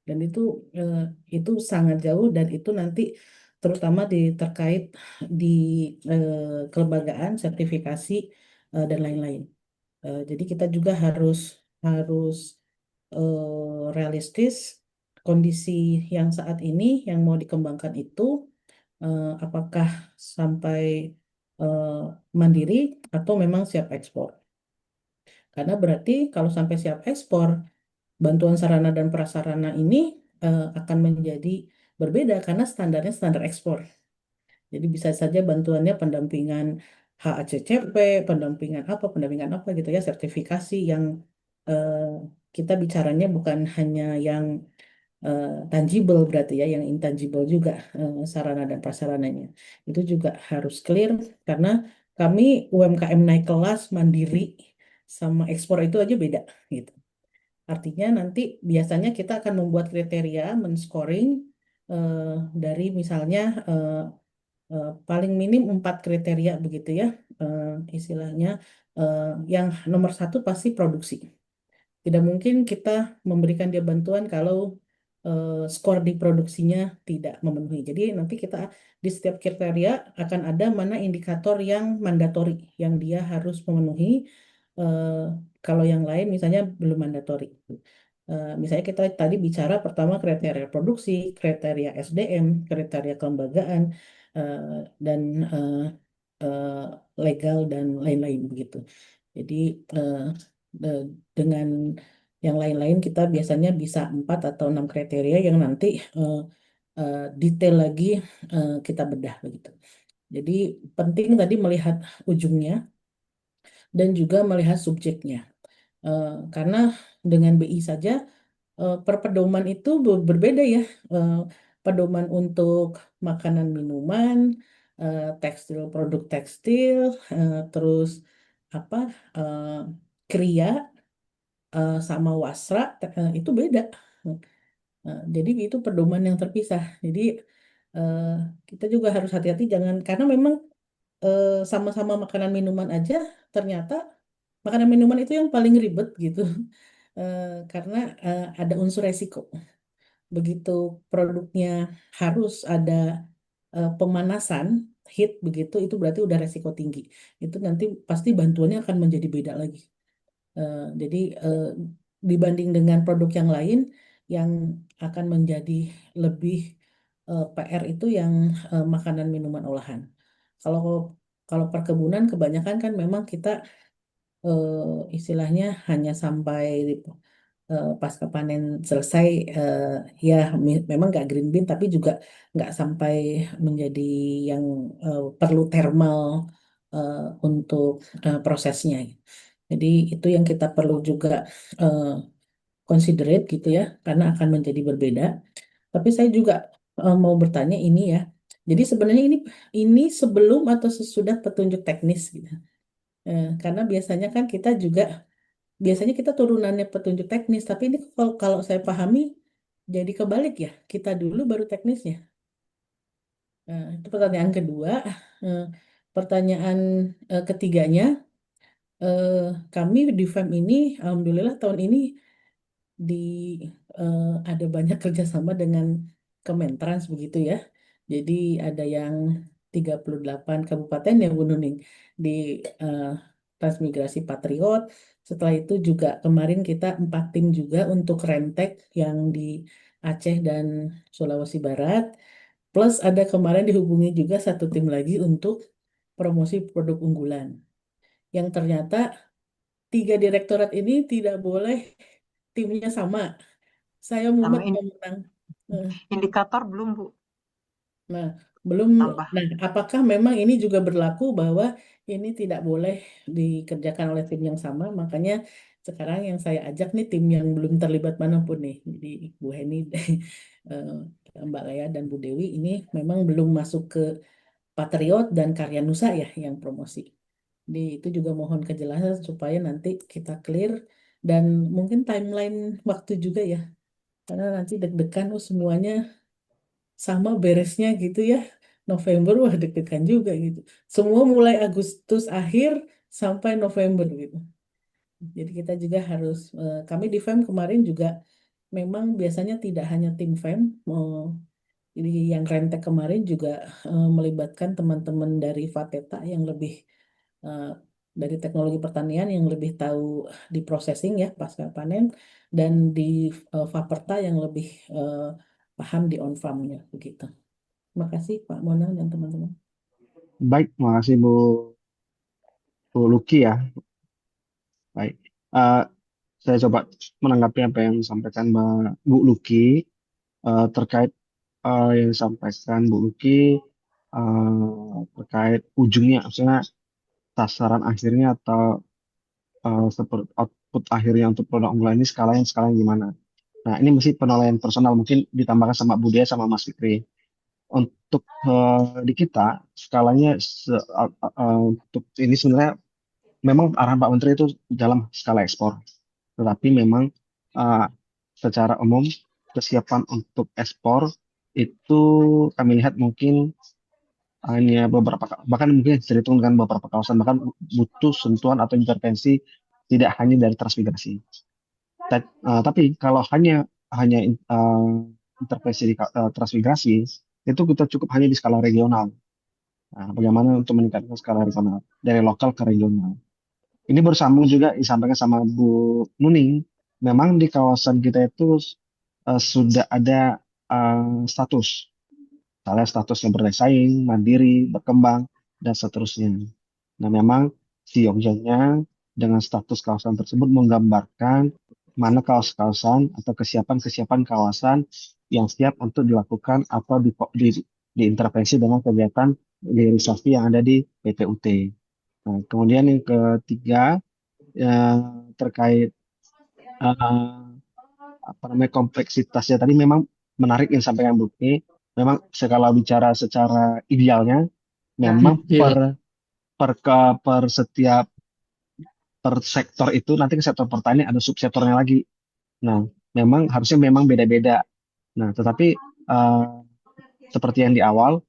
Dan eh, itu sangat jauh dan itu nanti terutama terkait di kelembagaan, sertifikasi dan lain-lain. Jadi kita juga harus realistis kondisi yang saat ini yang mau dikembangkan itu apakah sampai eh, mandiri atau memang siap ekspor. Karena berarti kalau sampai siap ekspor, bantuan sarana dan prasarana ini akan menjadi berbeda karena standarnya standar ekspor. Jadi bisa saja bantuannya pendampingan HACCP, pendampingan apa gitu ya, sertifikasi yang eh, kita bicaranya bukan hanya yang tangible berarti ya, yang intangible juga sarana dan prasarananya. Itu juga harus clear karena kami UMKM naik kelas mandiri sama ekspor itu aja beda gitu. Artinya nanti biasanya kita akan membuat kriteria men-scoring eh, dari misalnya paling minim 4 kriteria begitu ya, eh, istilahnya eh, yang nomor satu pasti produksi. Tidak mungkin kita memberikan dia bantuan kalau skor di produksinya tidak memenuhi. Jadi nanti kita di setiap kriteria akan ada mana indikator yang mandatori yang dia harus memenuhi. eh, Kalau yang lain misalnya belum mandatori. Misalnya kita tadi bicara pertama kriteria produksi, kriteria SDM, kriteria kelembagaan, eh, dan eh, eh, legal dan lain-lain begitu. Jadi eh, eh, dengan yang lain-lain kita biasanya bisa 4 atau 6 kriteria yang nanti eh, detail lagi kita bedah begitu. Jadi penting tadi melihat ujungnya dan juga melihat subjeknya. Karena dengan BI saja per pedoman itu berbeda ya. Eh, Pedoman untuk makanan minuman, tekstil produk tekstil, terus apa eh, kria sama wasra itu beda. Jadi itu pedoman yang terpisah. Jadi eh, kita juga harus hati-hati jangan karena memang sama-sama makanan minuman aja ternyata makanan minuman itu yang paling ribet gitu. Karena ada unsur resiko. Begitu produknya harus ada pemanasan heat begitu itu berarti udah resiko tinggi. Itu nanti pasti bantuannya akan menjadi beda lagi. Jadi dibanding dengan produk yang lain yang akan menjadi lebih PR itu yang makanan minuman olahan. Kalau kalau perkebunan kebanyakan kan memang kita istilahnya hanya sampai pasca panen selesai eh, ya memang nggak green bean tapi juga nggak sampai menjadi yang perlu thermal eh, untuk prosesnya. Jadi itu yang kita perlu juga eh, considerate gitu ya karena akan menjadi berbeda. Tapi saya juga mau bertanya ini ya. Jadi sebenarnya ini sebelum atau sesudah petunjuk teknis gitu. Karena biasanya kita turunannya petunjuk teknis, tapi ini kalau saya pahami jadi kebalik ya, kita dulu baru teknisnya. Itu pertanyaan kedua. Eh, Pertanyaan ketiganya, eh, kami di FEM ini, alhamdulillah tahun ini di ada banyak kerjasama dengan Kementrans begitu ya. Jadi ada yang 38 kabupaten ya Bu Nuning di eh, Transmigrasi Patriot. Setelah itu juga kemarin kita 4 tim juga untuk Rentek yang di Aceh dan Sulawesi Barat. Plus ada kemarin dihubungi juga 1 tim lagi untuk promosi produk unggulan. Yang ternyata 3 direktorat ini tidak boleh timnya sama. Saya Sama mumet mau menang. Eh, indikator belum, Bu, Nah, belum. tambah. Nah, apakah memang ini juga berlaku bahwa ini tidak boleh dikerjakan oleh tim yang sama? Makanya Sekarang yang saya ajak nih tim yang belum terlibat manapun nih. Jadi Bu Heni, eh, Mbak Lea dan Bu Dewi ini memang belum masuk ke Patriot dan Karya Nusa ya yang promosi. Jadi itu juga mohon kejelasan supaya nanti kita clear dan mungkin timeline waktu juga ya. Karena nanti deg-degan semuanya sama beresnya gitu ya. November wah deg-degan juga gitu. Semua mulai Agustus akhir sampai November gitu. Jadi kita juga harus, kami di FEM kemarin juga memang biasanya tidak hanya tim FEM, jadi yang Rentek kemarin juga melibatkan teman-teman dari Fateta yang lebih eh, dari teknologi pertanian yang lebih tahu di processing ya pasca panen dan di Faperta yang lebih eh, paham di on farmnya begitu. Terima kasih Pak Mona dan teman-teman. Baik, makasih Bu Luki ya. Baik. Eh, saya coba menanggapi apa yang disampaikan Bu Luki terkait yang disampaikan Bu Luki terkait ujungnya, maksudnya sasaran akhirnya atau seperti output akhirnya untuk produk unggulan ini skalanya gimana. Nah, ini mesti penilaian personal mungkin ditambahkan sama Budia sama Mas Fikri. Untuk di kita skalanya untuk ini sebenarnya memang arahan Pak Menteri itu dalam skala ekspor, tetapi memang uh, secara umum kesiapan untuk ekspor itu kami lihat mungkin hanya bahkan mungkin terhitung dengan beberapa kawasan, bahkan butuh sentuhan atau intervensi tidak hanya dari transmigrasi. Tapi kalau hanya intervensi di transmigrasi itu kita cukup hanya di skala regional. Nah, bagaimana untuk meningkatkan skala regional dari lokal ke regional? Ini bersambung juga disampaikan sama Bu Nuning. Memang di kawasan kita itu sudah ada status, misalnya statusnya bersaing, mandiri, berkembang, dan seterusnya. Nah, memang si Yogyanya dengan status kawasan tersebut menggambarkan mana kawasan-kawasan atau kesiapan-kesiapan kawasan yang siap untuk dilakukan atau diintervensi dengan kegiatan hilirisasi yang ada di PPUT. Nah, kemudian yang ketiga terkait eh, apa namanya kompleksitasnya tadi memang menarik yang disampaikan Bu Kay. Memang skala bicara secara idealnya memang Iya. per setiap per sektor itu nanti ke sektor pertanian ada subsektornya lagi. Nah, memang beda-beda. Nah, tetapi eh, seperti yang di awal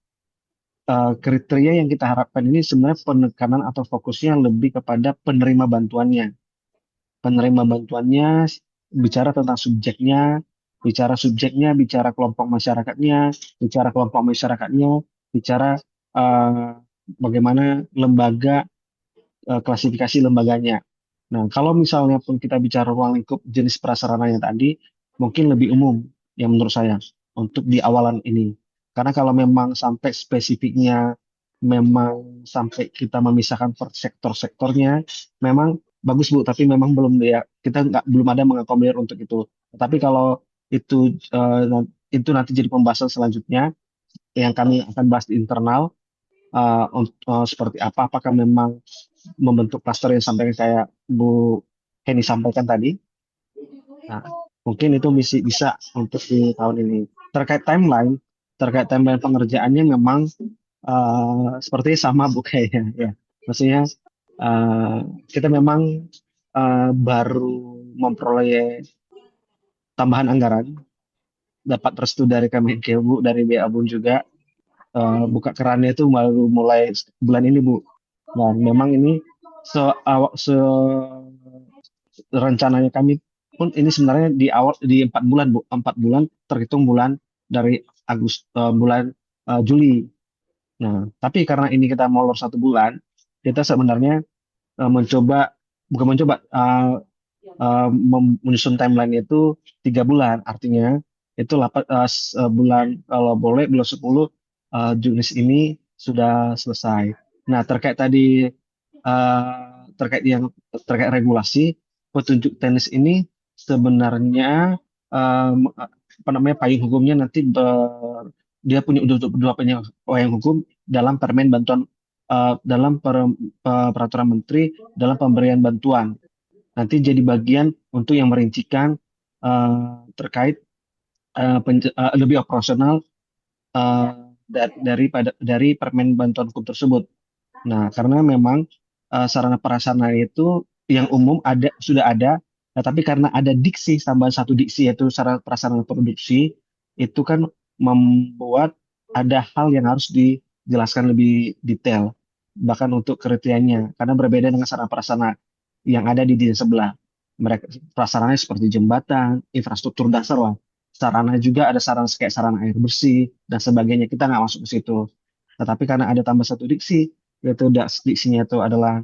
kriteria yang kita harapkan ini sebenarnya penekanan atau fokusnya lebih kepada penerima bantuannya bicara tentang subjeknya, bicara kelompok masyarakatnya, bicara eh, bagaimana lembaga klasifikasi lembaganya. Nah, kalau misalnya pun kita bicara ruang lingkup jenis prasarananya tadi, mungkin lebih umum yang menurut saya untuk di awalan ini. Karena kalau memang sampai spesifiknya, memang sampai kita memisahkan per sektor-sektornya, memang bagus Bu, tapi memang kita belum ada mengakomodir untuk itu. Tapi kalau itu nanti jadi pembahasan selanjutnya yang kami akan bahas di internal seperti apakah memang membentuk klaster yang sampai kayak Bu Henny sampaikan tadi. Nah, mungkin itu bisa untuk di tahun ini. Terkait timeline pengerjaannya memang seperti sama Bu kayaknya ya. Maksudnya uh, kita memang baru memperoleh tambahan anggaran, dapat restu dari Kemenkeu dari BA Bun juga. Buka kerannya itu baru mulai bulan ini Bu. Dan memang ini rencananya kami pun ini sebenarnya di awal di 4 bulan Bu, 4 bulan terhitung bulan dari bulan Juli. Nah, tapi karena ini kita molor 1 bulan, kita sebenarnya mencoba bukan mencoba menyusun timeline itu 3 bulan, artinya itu bulan kalau boleh bulan 10 jenis ini sudah selesai. Nah, terkait regulasi petunjuk teknis ini sebenarnya apa namanya payung hukumnya nanti dia punya dua payung hukum dalam permen bantuan dalam peraturan menteri dalam pemberian bantuan. nanti jadi bagian untuk yang merincikan terkait lebih operasional eh, dari permen bantuan hukum tersebut. Nah, karena memang sarana prasarana itu yang umum sudah ada, nah, tapi karena ada diksi tambahan satu diksi yaitu sarana prasarana produksi, itu kan membuat ada hal yang harus dijelaskan lebih detail, bahkan untuk kriterianya, karena berbeda dengan sarana prasarana yang ada di desa sebelah. Mereka prasarananya seperti jembatan, infrastruktur dasar lah. Sarana juga ada sarana kayak sarana air bersih dan sebagainya. Kita nggak masuk ke situ. Tetapi karena ada tambah satu diksi, yaitu diksinya itu adalah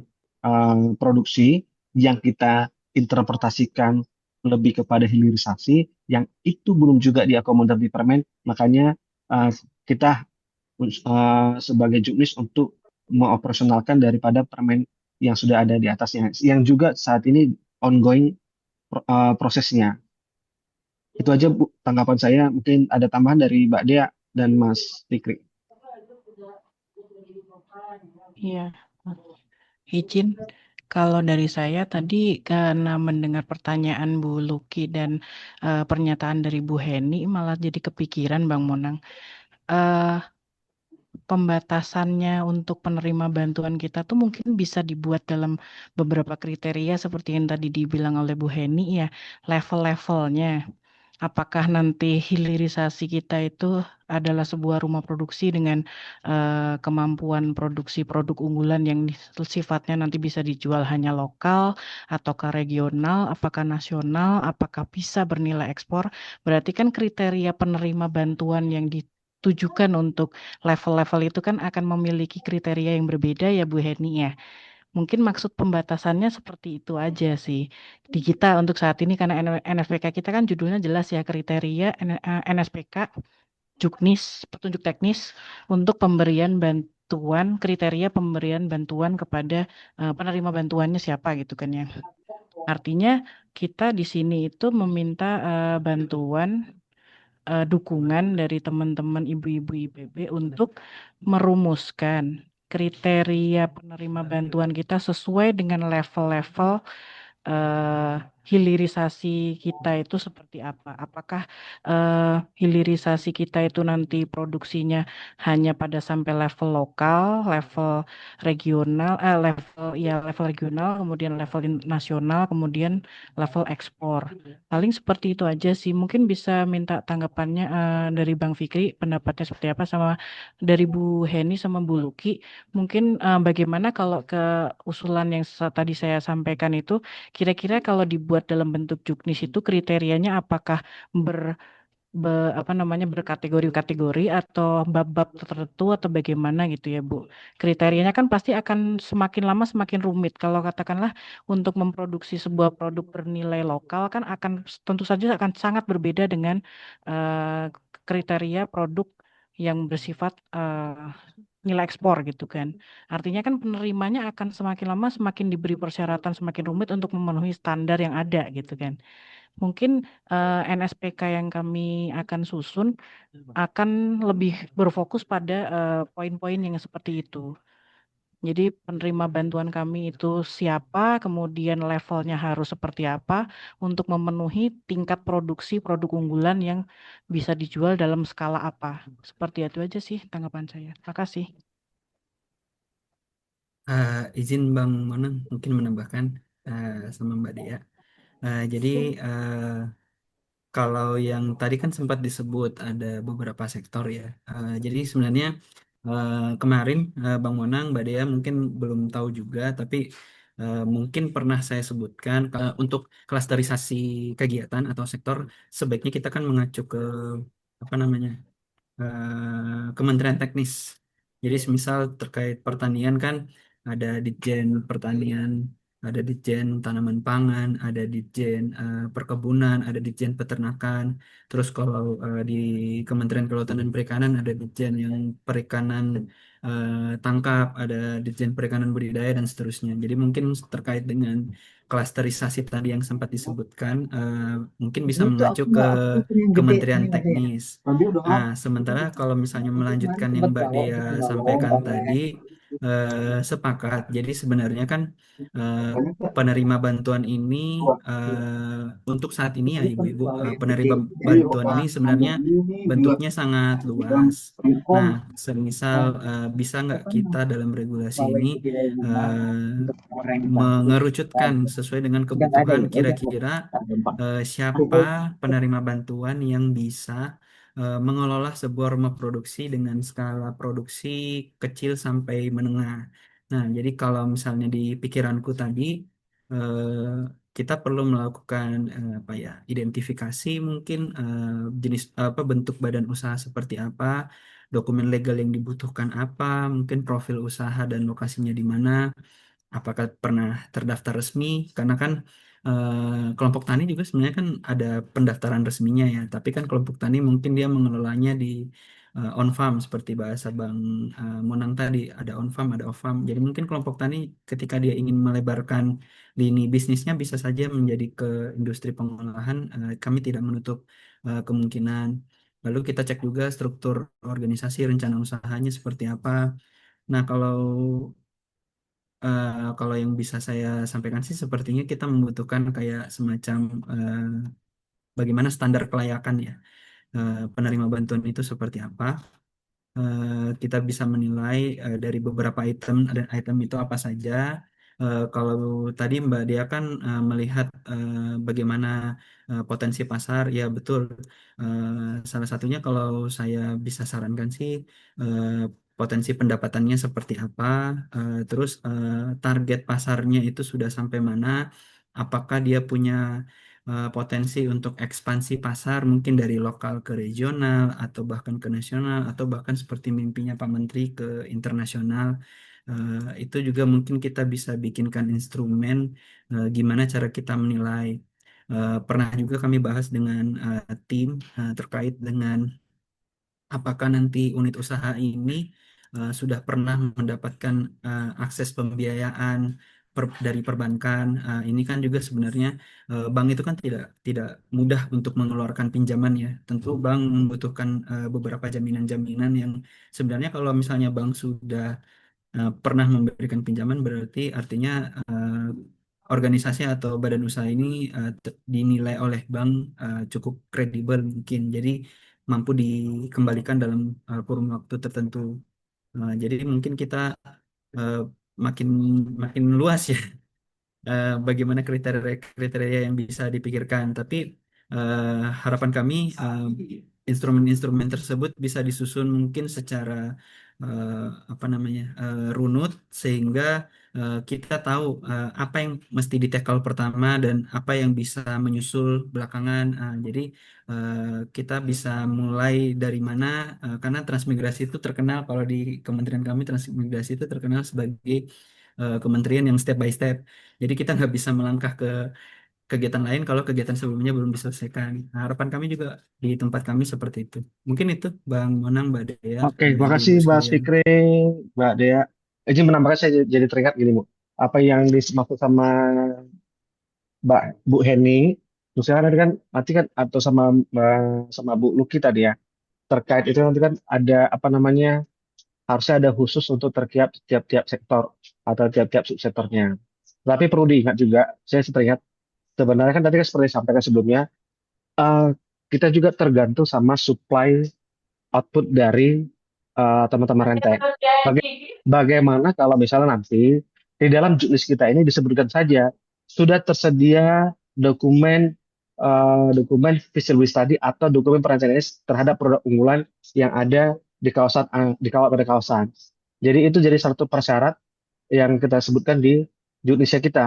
produksi yang kita interpretasikan lebih kepada hilirisasi, yang itu belum juga diakomodir di permen, makanya eh, kita sebagai juknis untuk mengoperasionalkan daripada permen yang sudah ada di atasnya, yang juga saat ini ongoing prosesnya. Itu aja Bu, tanggapan saya. Mungkin ada tambahan dari Mbak Dea dan Mas Fikri. Iya, izin. Kalau dari saya tadi karena mendengar pertanyaan Bu Luki dan pernyataan dari Bu Heni malah jadi kepikiran Bang Monang. eh Pembatasannya untuk penerima bantuan kita tuh mungkin bisa dibuat dalam beberapa kriteria seperti yang tadi dibilang oleh Bu Heni ya, level-levelnya. Apakah nanti hilirisasi kita itu adalah sebuah rumah produksi dengan kemampuan produksi produk unggulan yang sifatnya nanti bisa dijual hanya lokal ataukah regional, apakah nasional, apakah bisa bernilai ekspor. Berarti kan kriteria penerima bantuan yang ditujukan untuk level-level itu kan akan memiliki kriteria yang berbeda ya Bu Heni ya. Mungkin maksud pembatasannya seperti itu aja sih. Di kita untuk saat ini karena NSPK kita kan judulnya jelas ya kriteria NSPK Juknis petunjuk teknis untuk pemberian bantuan, kriteria pemberian bantuan kepada penerima bantuannya siapa gitu kan ya. Artinya kita di sini itu meminta bantuan dukungan dari teman-teman ibu-ibu IPB untuk merumuskan kriteria penerima bantuan kita sesuai dengan level-level eh, hilirisasi kita itu seperti apa? Apakah hilirisasi kita itu nanti produksinya hanya pada sampai level lokal, level regional, level regional, kemudian level nasional, kemudian level ekspor. Paling seperti itu aja sih. Mungkin bisa minta tanggapannya dari Bang Fikri, pendapatnya seperti apa sama dari Bu Heni sama Bu Luki. Mungkin bagaimana kalau ke usulan yang tadi saya sampaikan itu kira-kira kalau dibuat dalam bentuk juknis itu kriterianya apakah ber, apa namanya berkategori-kategori atau bab-bab tertentu atau bagaimana gitu ya Bu. Kriterianya kan pasti akan semakin lama semakin rumit. Kalau katakanlah untuk memproduksi sebuah produk bernilai lokal kan akan tentu saja akan sangat berbeda dengan eh, kriteria produk yang bersifat nilai ekspor gitu kan. Artinya kan penerimanya akan semakin lama semakin diberi persyaratan semakin rumit untuk memenuhi standar yang ada gitu kan. Mungkin NSPK yang kami akan susun akan lebih berfokus pada poin-poin yang seperti itu. Jadi penerima bantuan kami itu siapa, kemudian levelnya harus seperti apa untuk memenuhi tingkat produksi produk unggulan yang bisa dijual dalam skala apa. Seperti itu aja sih tanggapan saya. Terima kasih. Izin Bang Monang mungkin menambahkan sama Mbak Dea. Jadi kalau yang tadi kan sempat disebut ada beberapa sektor ya. Jadi sebenarnya kemarin Bang Monang, Mbak Dea mungkin belum tahu juga, tapi mungkin pernah saya sebutkan untuk klasterisasi kegiatan atau sektor sebaiknya kita kan mengacu ke apa namanya Kementerian Teknis. Jadi semisal terkait pertanian kan ada Ditjen Pertanian, ada Ditjen Tanaman Pangan, ada Ditjen Perkebunan, ada Ditjen Peternakan. Terus kalau di Kementerian Kelautan dan Perikanan ada Ditjen yang Perikanan Tangkap, ada Ditjen Perikanan Budidaya dan seterusnya. Jadi mungkin terkait dengan klasterisasi tadi yang sempat disebutkan, mungkin bisa mengacu ke Kementerian Teknis. Nah, sementara kalau misalnya melanjutkan yang Mbak Dea sampaikan tadi, sepakat. Jadi sebenarnya kan eh, penerima bantuan ini untuk saat ini ya Ibu-Ibu, penerima bantuan ini sebenarnya bentuknya sangat luas. Nah, semisal bisa nggak kita dalam regulasi ini mengerucutkan sesuai dengan kebutuhan kira-kira siapa penerima bantuan yang bisa mengelola sebuah rumah produksi dengan skala produksi kecil sampai menengah. Nah, jadi kalau misalnya di pikiranku tadi kita perlu melakukan apa ya, identifikasi mungkin jenis apa bentuk badan usaha seperti apa, dokumen legal yang dibutuhkan apa, mungkin profil usaha dan lokasinya di mana, apakah pernah terdaftar resmi, karena kan kelompok tani juga sebenarnya kan ada pendaftaran resminya ya, tapi kan kelompok tani mungkin dia mengelolanya di on farm seperti bahasa Bang Monang tadi, ada on farm ada off farm. Jadi mungkin kelompok tani ketika dia ingin melebarkan lini bisnisnya bisa saja menjadi ke industri pengolahan, kami tidak menutup kemungkinan. Lalu kita cek juga struktur organisasi rencana usahanya seperti apa. Nah, kalau yang bisa saya sampaikan sih sepertinya kita membutuhkan kayak semacam bagaimana standar kelayakan ya, penerima bantuan itu seperti apa. Kita bisa menilai dari beberapa item, dan item itu apa saja. Kalau tadi Mbak Dia kan melihat bagaimana potensi pasar, ya betul. Salah satunya kalau saya bisa sarankan sih eh, potensi pendapatannya seperti apa, terus target pasarnya itu sudah sampai mana, apakah dia punya potensi untuk ekspansi pasar mungkin dari lokal ke regional atau bahkan ke nasional atau bahkan seperti mimpinya Pak Menteri ke internasional. Itu juga mungkin kita bisa bikinkan instrumen gimana cara kita menilai. Pernah juga kami bahas dengan tim terkait dengan apakah nanti unit usaha ini sudah pernah mendapatkan akses pembiayaan dari perbankan. Ini kan juga sebenarnya bank itu kan tidak tidak mudah untuk mengeluarkan pinjaman ya. Tentu bank membutuhkan beberapa jaminan-jaminan yang sebenarnya kalau misalnya bank sudah pernah memberikan pinjaman berarti artinya organisasi atau badan usaha ini dinilai oleh bank cukup kredibel mungkin. Jadi mampu dikembalikan dalam kurun waktu tertentu. Jadi mungkin kita eh, makin makin luas ya bagaimana kriteria-kriteria yang bisa dipikirkan. Tapi harapan kami instrumen-instrumen tersebut bisa disusun mungkin secara apa namanya runut sehingga kita tahu apa yang mesti ditackle pertama dan apa yang bisa menyusul belakangan. Jadi eh, kita bisa mulai dari mana karena transmigrasi itu terkenal kalau di kementerian kami transmigrasi itu terkenal sebagai kementerian yang step by step. Jadi kita nggak bisa melangkah ke kegiatan lain kalau kegiatan sebelumnya belum diselesaikan. Nah, harapan kami juga di tempat kami seperti itu. Mungkin itu Bang Monang, Mbak Dea, Oke, makasih ibu-ibu Mbak sekalian. Fikri, Mbak Dea. Izin menambahkan saya jadi teringat gini, Bu. Apa yang dimaksud sama Mbak Bu Heni, misalnya nanti kan atau sama sama Bu Luki tadi ya, terkait itu nanti kan ada apa namanya, harusnya ada khusus untuk tiap-tiap sektor atau tiap-tiap subsektornya. Tapi perlu diingat juga, saya teringat sebenarnya kan tadi kan seperti disampaikan sebelumnya, eh, kita juga tergantung sama supply output dari teman-teman rentek. Bagaimana kalau misalnya nanti di dalam juknis kita ini disebutkan saja sudah tersedia dokumen feasibility study atau dokumen perencanaan terhadap produk unggulan yang ada di kawasan dikawal pada kawasan. Jadi itu jadi satu persyarat yang kita sebutkan di juknisnya kita.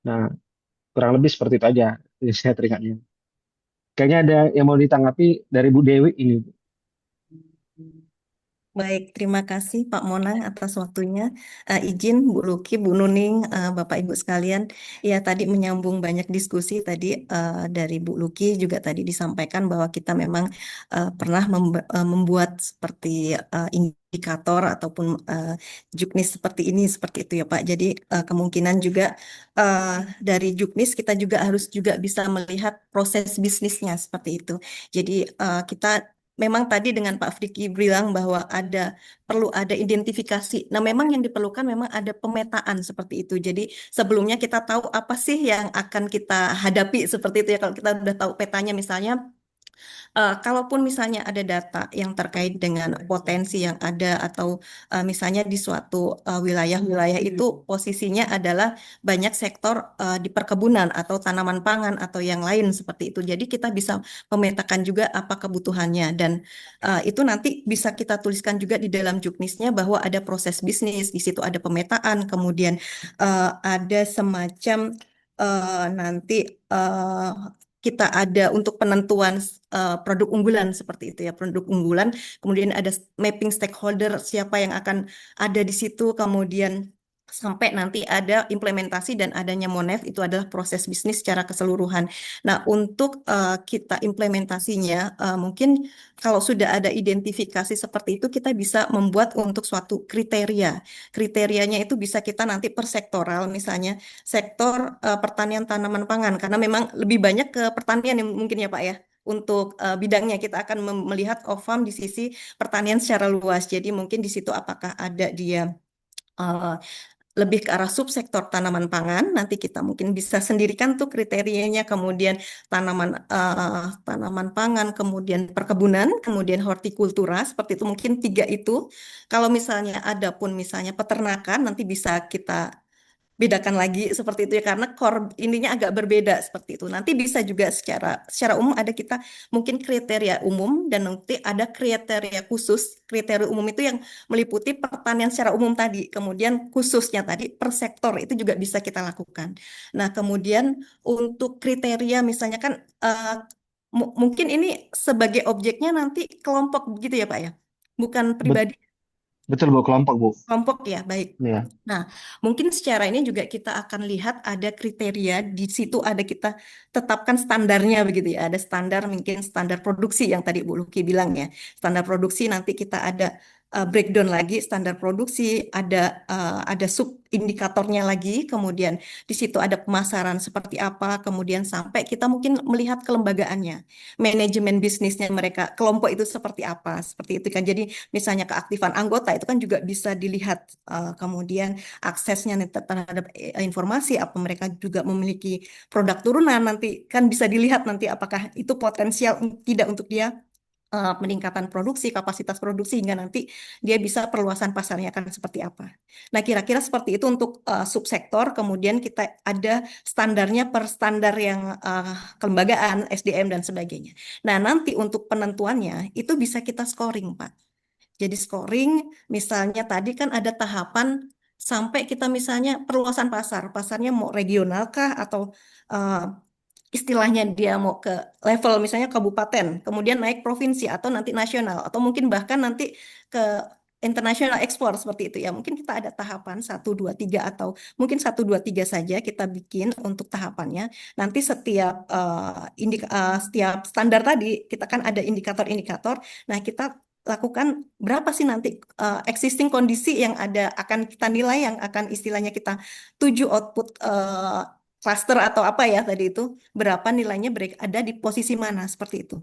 Nah, kurang lebih seperti itu aja yang saya teringatnya. Kayaknya ada yang mau ditanggapi dari Bu Dewi ini. Baik, terima kasih Pak Monang atas waktunya. Izin Bu Luki, Bu Nuning, Bapak Ibu sekalian. Ya, tadi menyambung banyak diskusi tadi dari Bu Luki juga tadi disampaikan bahwa kita memang pernah membuat seperti indikator ataupun juknis seperti ini, seperti itu ya Pak. Jadi kemungkinan juga dari juknis kita juga harus juga bisa melihat proses bisnisnya seperti itu. Jadi kita memang tadi dengan Pak Friki bilang bahwa perlu ada identifikasi. Nah, memang yang diperlukan memang ada pemetaan seperti itu. Jadi sebelumnya kita tahu apa sih yang akan kita hadapi seperti itu ya. Kalau kita udah tahu petanya misalnya, kalaupun misalnya ada data yang terkait dengan potensi yang ada atau misalnya di suatu wilayah-wilayah itu posisinya adalah banyak sektor di perkebunan atau tanaman pangan atau yang lain seperti itu. Jadi kita bisa memetakan juga apa kebutuhannya dan itu nanti bisa kita tuliskan juga di dalam juknisnya bahwa ada proses bisnis, di situ ada pemetaan, kemudian ada semacam nanti eh, kita ada untuk penentuan produk unggulan seperti itu ya, produk unggulan, kemudian ada mapping stakeholder siapa yang akan ada di situ, kemudian sampai nanti ada implementasi dan adanya Monef itu adalah proses bisnis secara keseluruhan. Nah, untuk kita implementasinya mungkin kalau sudah ada identifikasi seperti itu kita bisa membuat untuk suatu kriteria. Kriterianya itu bisa kita nanti per sektoral misalnya sektor pertanian tanaman pangan karena memang lebih banyak ke pertanian yang mungkin ya Pak ya. Untuk bidangnya kita akan melihat off-farm di sisi pertanian secara luas. Jadi mungkin di situ apakah ada dia eh, lebih ke arah subsektor tanaman pangan. Nanti kita mungkin bisa sendirikan tuh kriterianya. Kemudian tanaman pangan, kemudian perkebunan, kemudian hortikultura. Seperti itu mungkin tiga itu. Kalau misalnya ada pun misalnya peternakan, nanti bisa kita bedakan lagi seperti itu ya karena core ininya agak berbeda seperti itu. Nanti bisa juga secara umum ada kita mungkin kriteria umum dan nanti ada kriteria khusus. Kriteria umum itu yang meliputi pertanian secara umum tadi, kemudian khususnya tadi per sektor itu juga bisa kita lakukan. Nah, kemudian untuk kriteria misalnya kan mungkin ini sebagai objeknya nanti kelompok begitu ya Pak ya. Bukan Bet- pribadi Betul Bu, kelompok Bu. kelompok ya, baik. Ya, Nah, mungkin secara ini juga kita akan lihat ada kriteria di situ ada kita tetapkan standarnya begitu ya. Ada standar mungkin standar produksi yang tadi Bu Luki bilang ya. Standar produksi nanti kita ada breakdown lagi standar produksi, ada sub indikatornya lagi, kemudian di situ ada pemasaran seperti apa, kemudian sampai kita mungkin melihat kelembagaannya, manajemen bisnisnya mereka, kelompok itu seperti apa, seperti itu kan. Jadi misalnya keaktifan anggota itu kan juga bisa dilihat kemudian aksesnya terhadap informasi apa mereka juga memiliki produk turunan nanti kan bisa dilihat nanti apakah itu potensial tidak untuk dia peningkatan produksi, kapasitas produksi hingga nanti dia bisa perluasan pasarnya akan seperti apa. Nah, kira-kira seperti itu untuk subsektor, kemudian kita ada standarnya per standar yang kelembagaan, SDM dan sebagainya. Nah, nanti untuk penentuannya itu bisa kita scoring, Pak. Jadi scoring, misalnya tadi kan ada tahapan sampai kita misalnya perluasan pasar, pasarnya mau regional kah atau eh, istilahnya dia mau ke level misalnya kabupaten, kemudian naik provinsi atau nanti nasional atau mungkin bahkan nanti ke international ekspor seperti itu ya. Mungkin kita ada tahapan satu 2 3 atau mungkin satu 2 3 saja kita bikin untuk tahapannya. Nanti setiap standar tadi kita kan ada indikator-indikator. Nah, kita lakukan berapa sih nanti existing kondisi yang ada akan kita nilai yang akan istilahnya kita tuju output cluster atau apa ya tadi itu berapa nilainya ada di posisi mana seperti itu.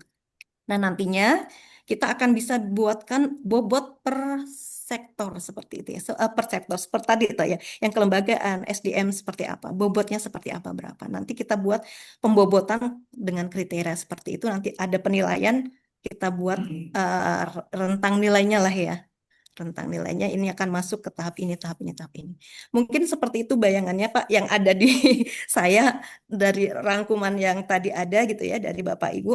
Nah, nantinya kita akan bisa buatkan bobot per sektor seperti itu ya. Per sektor seperti tadi itu ya. Yang kelembagaan SDM seperti apa, bobotnya seperti apa berapa. Nanti kita buat pembobotan dengan kriteria seperti itu nanti ada penilaian kita buat rentang nilainya lah ya. Rentang nilainya ini akan masuk ke tahap ini, tahap ini, tahap ini. Mungkin seperti itu bayangannya Pak yang ada di saya dari rangkuman yang tadi ada gitu ya dari Bapak Ibu.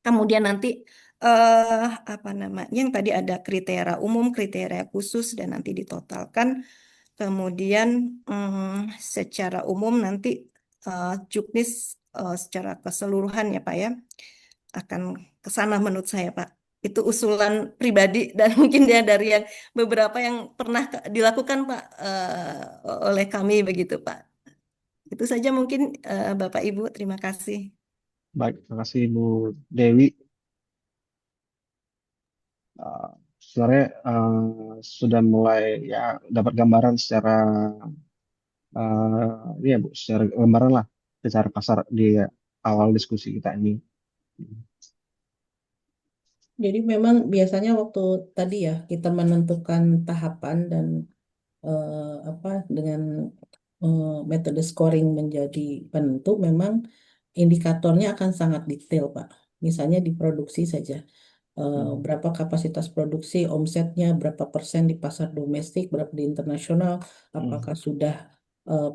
Kemudian nanti apa namanya yang tadi ada kriteria umum, kriteria khusus dan nanti ditotalkan. Kemudian secara umum nanti juknis secara keseluruhan ya Pak ya akan ke sana menurut saya Pak. Itu usulan pribadi dan mungkin dia dari yang beberapa yang pernah dilakukan Pak oleh kami begitu Pak. Itu saja mungkin Bapak Ibu, terima kasih. baik, terima kasih Bu Dewi. Eh, Sebenarnya sudah mulai ya dapat gambaran secara ya Bu, secara gambaran lah secara pasar di awal diskusi kita ini. Jadi memang biasanya waktu tadi ya kita menentukan tahapan dan apa dengan metode scoring menjadi penentu, memang indikatornya akan sangat detail, Pak. Misalnya di produksi saja, berapa kapasitas produksi, omsetnya, berapa persen di pasar domestik, berapa di internasional, apakah sudah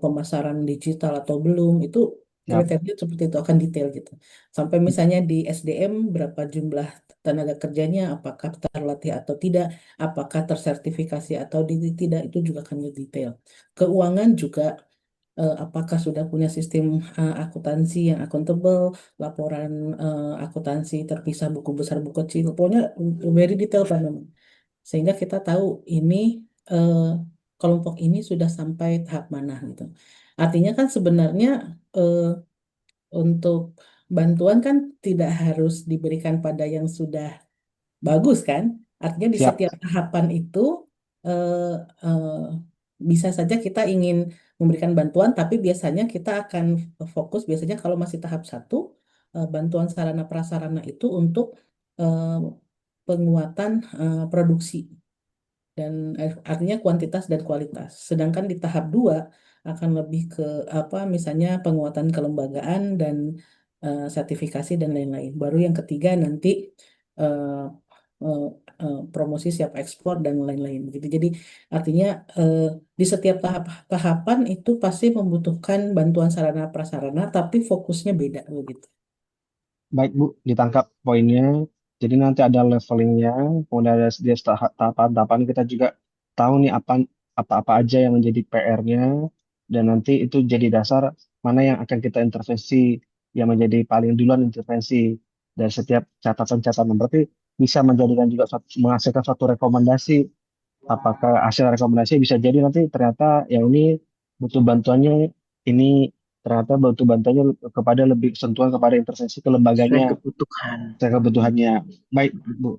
pemasaran digital atau belum, itu Siap. kriteria seperti itu akan detail gitu. Sampai misalnya di SDM, berapa jumlah tenaga kerjanya, apakah terlatih atau tidak, apakah tersertifikasi atau tidak, itu juga akan detail. Keuangan juga, apakah sudah punya sistem akuntansi yang akuntabel, laporan akuntansi terpisah buku besar buku kecil, pokoknya very detail kan memang. Sehingga kita tahu ini eh, kelompok ini sudah sampai tahap mana gitu. Artinya kan sebenarnya eh, untuk bantuan kan tidak harus diberikan pada yang sudah bagus kan? Artinya di Siap. setiap tahapan itu eh, eh, bisa saja kita ingin memberikan bantuan, tapi biasanya kita akan fokus biasanya kalau masih tahap satu, bantuan sarana prasarana itu untuk eh, penguatan produksi dan artinya kuantitas dan kualitas. Sedangkan di tahap 2 akan lebih ke apa misalnya penguatan kelembagaan dan sertifikasi dan lain-lain. Baru yang ketiga nanti eh, eh, promosi siap ekspor dan lain-lain gitu. Jadi artinya eh, di setiap tahapan itu pasti membutuhkan bantuan sarana prasarana tapi fokusnya beda begitu. Baik Bu, ditangkap poinnya. Jadi nanti ada levelingnya, kemudian ada dia tahapan-tahapan kita juga tahu nih apa-apa aja yang menjadi PR-nya, dan nanti itu jadi dasar mana yang akan kita intervensi, yang menjadi paling duluan intervensi dari setiap catatan-catatan. Berarti bisa menjadikan juga menghasilkan suatu rekomendasi. Apakah hasil rekomendasi bisa jadi nanti ternyata yang ini butuh bantuannya, ini ternyata butuh bantuannya kepada lebih sentuhan kepada intervensi ke Sesuai lembaganya, kebutuhan. saya kebutuhannya. Baik, Bu.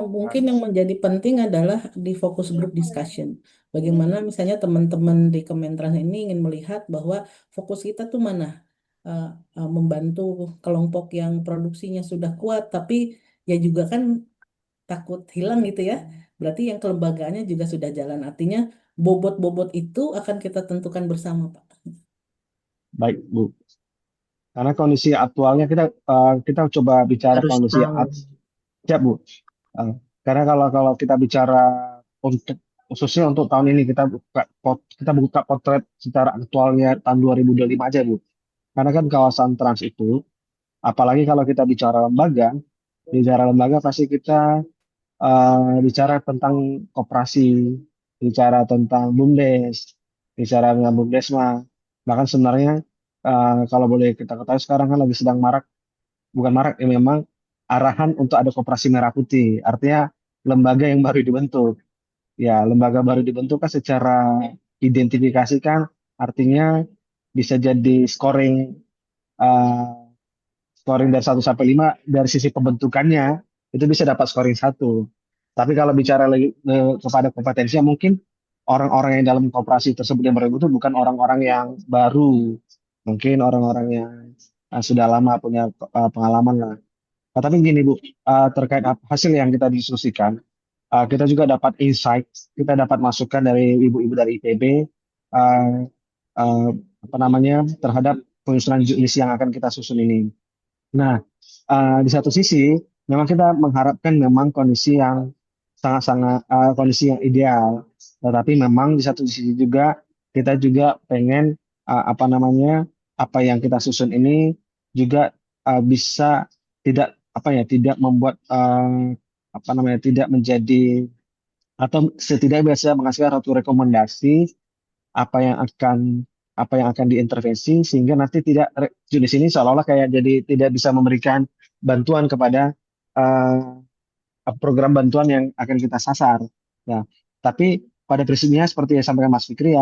Mungkin yang menjadi penting adalah di focus group discussion. Bagaimana misalnya teman-teman di Kementerian ini ingin melihat bahwa fokus kita tuh mana? Eh, Membantu kelompok yang produksinya sudah kuat, tapi ya juga kan takut hilang gitu ya. Berarti yang kelembagaannya juga sudah jalan. Artinya bobot-bobot itu akan kita tentukan bersama, Pak. Baik, Bu. Karena kondisi aktualnya kita coba bicara Harus kondisi tahu. siap, Bu. Eh, karena kalau kita bicara untuk khususnya untuk tahun ini kita buka potret secara aktualnya tahun 2025 aja, Bu. Karena kan kawasan Trans itu, apalagi kalau kita bicara lembaga pasti kita bicara tentang koperasi, bicara tentang BUMDes, bicara tentang BUMDesma. Bahkan sebenarnya kalau boleh kita ketahui sekarang kan lagi sedang marak, bukan marak, ya memang arahan untuk ada koperasi merah putih. Artinya lembaga yang baru dibentuk. Ya, lembaga baru dibentuk kan secara identifikasi kan artinya bisa jadi eh, scoring dari 1 sampai 5 dari sisi pembentukannya itu bisa dapat scoring 1. Tapi kalau bicara lagi kepada kompetensinya mungkin orang-orang yang dalam koperasi tersebut yang baru itu bukan orang-orang yang baru, mungkin orang-orang yang sudah lama punya pengalaman lah. Nah, tapi gini Bu, terkait hasil yang kita diskusikan, kita juga dapat insight, kita dapat masukan dari ibu-ibu dari IPB, uh, uh, apa namanya terhadap penyusunan juknis yang akan kita susun ini. Nah, di satu sisi memang kita mengharapkan memang kondisi yang sangat-sangat kondisi yang ideal. Tetapi memang di satu sisi juga kita juga pengen apa namanya apa yang kita susun ini juga bisa tidak membuat apa namanya tidak menjadi atau setidaknya bisa menghasilkan satu rekomendasi apa yang akan apa yang akan diintervensi sehingga nanti jenis ini seolah-olah kayak jadi tidak bisa memberikan bantuan kepada eh, program bantuan yang akan kita sasar. Nah, tapi pada prinsipnya seperti yang sampaikan Mas Fikri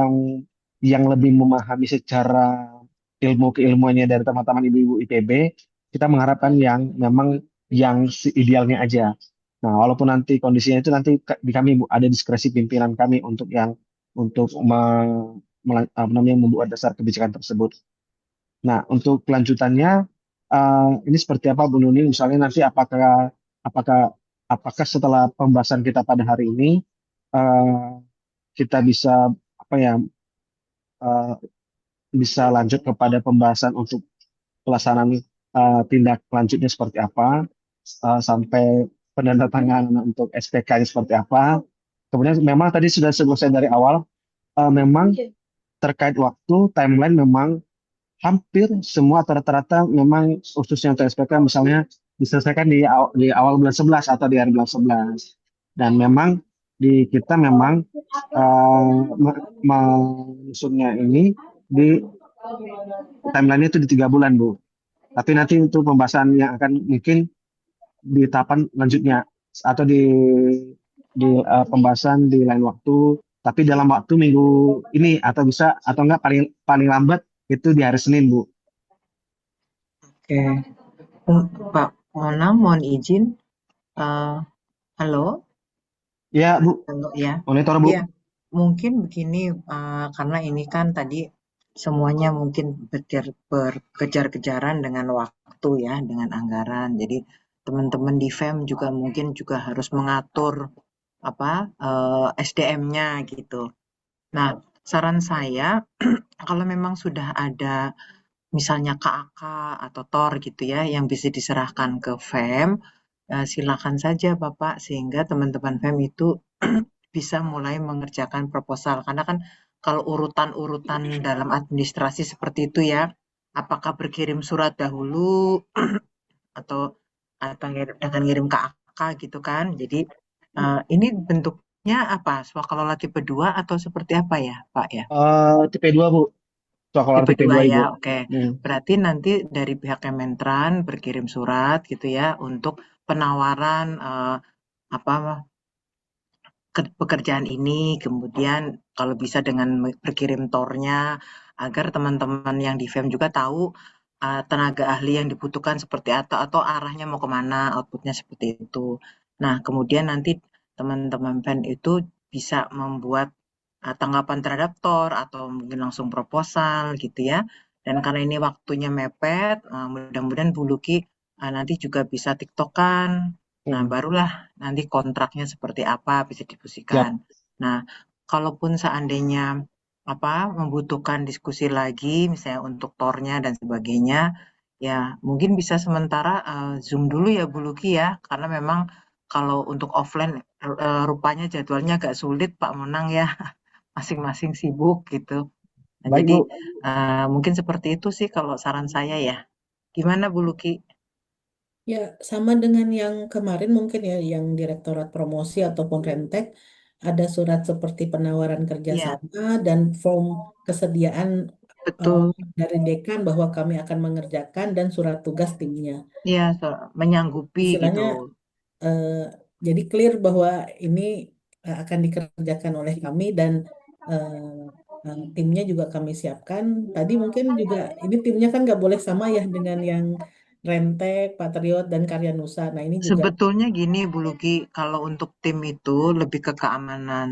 yang lebih memahami secara ilmu keilmuannya dari teman-teman ibu-ibu IPB, kita mengharapkan yang memang yang idealnya aja. Nah, walaupun nanti kondisinya itu nanti di kami Bu, ada diskresi pimpinan kami untuk apa namanya membuat dasar kebijakan tersebut. Nah, untuk kelanjutannya Ini seperti apa Bu Nuni? Misalnya nanti apakah apakah setelah pembahasan kita pada hari ini eh, kita bisa apa ya eh, bisa lanjut kepada pembahasan untuk pelaksanaan tindak lanjutnya seperti apa sampai penandatanganan untuk SPK-nya seperti apa. Kemudian memang tadi sudah selesai dari awal, memang terkait waktu timeline memang hampir semua rata-rata memang khususnya untuk SPK misalnya diselesaikan di awal bulan 11 atau di hari bulan 11. Dan memang di kita memang menyusunnya ini di timeline itu di 3 bulan, Bu. Tapi nanti untuk pembahasan yang akan mungkin di tahapan lanjutnya atau di pembahasan di lain waktu, tapi dalam waktu minggu ini atau bisa atau enggak paling paling lambat itu di hari Senin, Bu. Oke. Pak Monang, mohon izin. Halo, Ya, Bu. halo ya. Monitor, Bu. Iya, mungkin begini, karena ini kan tadi semuanya mungkin berkejar-kejaran dengan waktu ya, dengan anggaran. Jadi teman-teman di FEM juga mungkin juga harus mengatur apa SDM-nya gitu. Nah, saran saya kalau memang sudah ada misalnya KAK atau TOR gitu ya yang bisa diserahkan ke FEM, silakan saja Bapak sehingga teman-teman FEM itu bisa mulai mengerjakan proposal. Karena kan kalau urutan-urutan dalam administrasi seperti itu ya, apakah berkirim surat dahulu atau akan ngirim ke AK gitu kan. Jadi ini bentuknya apa? Swakalola tipe 2 atau seperti apa ya, Pak ya? Tipe 2, Bu. Soal Tipe tipe 2 2, ya, Ibu. oke. Hmm. Berarti nanti dari pihak Kementerian berkirim surat gitu ya untuk penawaran apa pekerjaan ini, kemudian kalau bisa dengan berkirim tornya agar teman-teman yang di FEM juga tahu tenaga ahli yang dibutuhkan seperti atau arahnya mau kemana, outputnya seperti itu. Nah, kemudian nanti teman-teman FEM itu bisa membuat tanggapan terhadap tor atau mungkin langsung proposal gitu ya. Dan karena ini waktunya mepet, mudah-mudahan Bu Luki nanti juga bisa tiktokan. Nah, Hmm. barulah nanti kontraknya seperti apa bisa Siap. diskusikan. Nah, kalaupun seandainya apa membutuhkan diskusi lagi, misalnya untuk tornya dan sebagainya, ya mungkin bisa sementara Zoom dulu ya Bu Luki ya, karena memang kalau untuk offline rupanya jadwalnya agak sulit Pak Monang ya, masing-masing sibuk gitu. Nah, Baik, jadi Bu. mungkin seperti itu sih kalau saran saya ya. Gimana Bu Luki? Ya, sama dengan yang kemarin mungkin ya, yang Direktorat Promosi ataupun Rentek, ada surat seperti penawaran Iya, kerjasama dan form kesediaan eh, betul. dari dekan bahwa kami akan mengerjakan dan surat tugas timnya. Iya, menyanggupi gitu. Istilahnya eh, jadi clear bahwa ini akan dikerjakan oleh kami dan timnya juga kami siapkan. Tadi mungkin juga ini timnya kan nggak boleh sama ya dengan yang Rentek, Patriot, dan Karya Nusa. Nah ini juga Sebetulnya gini Bu Luki, kalau untuk tim itu lebih ke keamanan.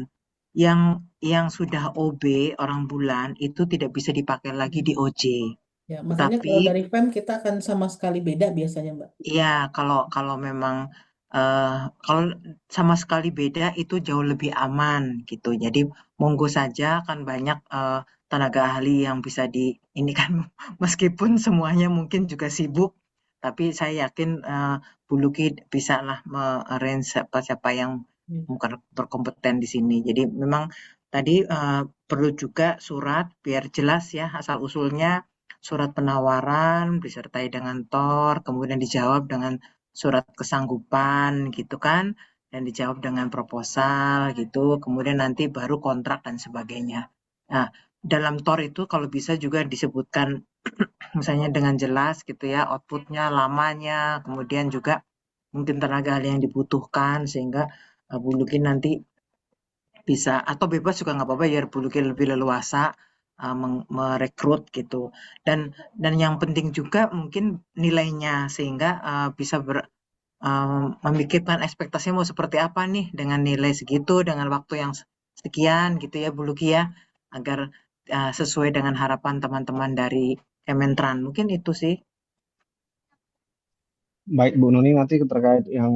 Yang sudah OB orang bulan itu tidak bisa dipakai lagi di OJ. ya makanya Tetapi kalau dari FEM kita akan sama sekali beda biasanya Mbak. ya kalau kalau memang kalau sama sekali beda itu jauh lebih aman gitu. Jadi monggo saja kan banyak tenaga ahli yang bisa di ini kan meskipun semuanya mungkin juga sibuk, tapi saya yakin Bu Luki bisa lah arrange siapa-siapa yang Hmm. mungkin berkompeten di sini. Jadi memang tadi perlu juga surat biar jelas ya asal usulnya surat penawaran disertai dengan TOR, kemudian dijawab dengan surat kesanggupan gitu kan, dan dijawab dengan proposal gitu, kemudian nanti baru kontrak dan sebagainya. Nah, dalam TOR itu kalau bisa juga disebutkan misalnya dengan jelas gitu ya, outputnya, lamanya, kemudian juga mungkin tenaga ahli yang dibutuhkan sehingga Bu Luki nanti bisa atau bebas juga nggak apa-apa ya Bu Luki lebih leluasa merekrut gitu dan yang penting juga mungkin nilainya sehingga bisa memikirkan ekspektasinya mau seperti apa nih dengan nilai segitu dengan waktu yang sekian gitu ya Bu Luki ya agar sesuai dengan harapan teman-teman dari Kementerian mungkin itu sih. Baik Bu Nuni, nanti terkait yang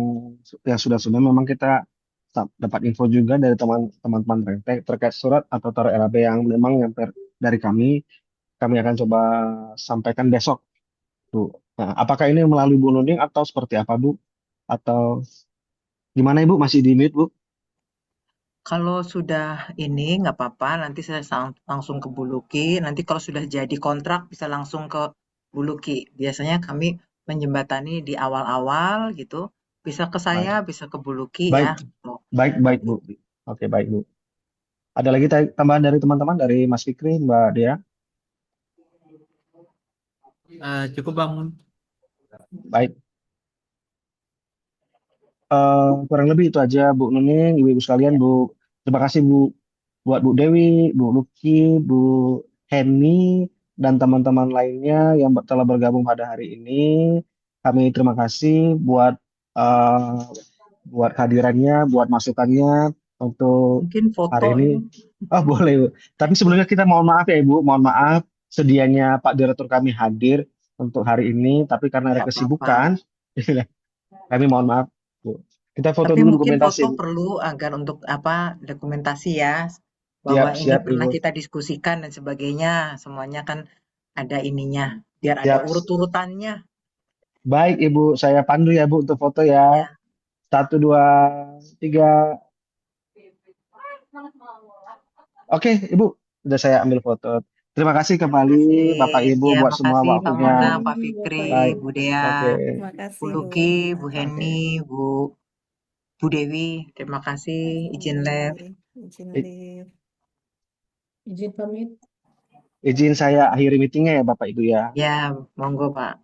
sudah-sudah memang kita dapat info juga dari teman-teman terkait surat atau taruh RAB yang memang dari kami akan coba sampaikan besok Bu. Nah, apakah ini melalui Bu Nuning atau seperti apa Bu? Atau gimana Ibu? Masih di mute Bu? Kalau sudah ini nggak apa-apa, nanti saya langsung ke Bu Luki. Nanti kalau sudah jadi kontrak bisa langsung ke Bu Luki. Biasanya kami menjembatani di awal-awal gitu. Bisa ke saya, Baik, bisa ke Bu Luki ya. baik, Tuh. baik Bu. Oke, baik Bu. Ada lagi tambahan dari teman-teman, dari Mas Fikri, Mbak Dea? Cukup Bang. Baik. Kurang lebih itu aja Bu Nuning, ibu-ibu sekalian, Bu. Terima kasih Bu buat Bu Dewi, Bu Luki, Bu Henny, dan teman-teman lainnya yang telah bergabung pada hari ini. Kami terima kasih eh, buat kehadirannya, buat masukannya untuk Mungkin foto hari ini. ini. Oh boleh Bu. Tapi sebelumnya kita mohon maaf ya Ibu, mohon maaf sedianya Pak Direktur kami hadir untuk hari ini, tapi karena ada Nggak apa-apa. kesibukan, kami mohon maaf Bu. Kita foto Tapi dulu mungkin dokumentasi foto Bu. perlu agar untuk apa dokumentasi ya, bahwa Siap, ini siap pernah Ibu. kita diskusikan dan sebagainya. Semuanya kan ada ininya, biar ada Siap. urut-urutannya. Baik Ibu, saya pandu ya Bu untuk foto ya. Ya, 1, 2, 3. Oke Ibu, sudah saya ambil foto. Terima kasih terima kembali kasih. Bapak Ibu Ya, buat semua makasih Pak waktunya. Mona, Sama-sama, Pak Fikri, Bapak Baik. Ibu. Bu Dea, Oke. Terima Bu kasih, Bu. Luki, Bu Oke. Henny, Bu Dewi. Terima kasih. Izin live. Izin I- live. Izin pamit. Izin saya akhiri meetingnya ya Bapak Ibu ya. Ya, monggo Pak.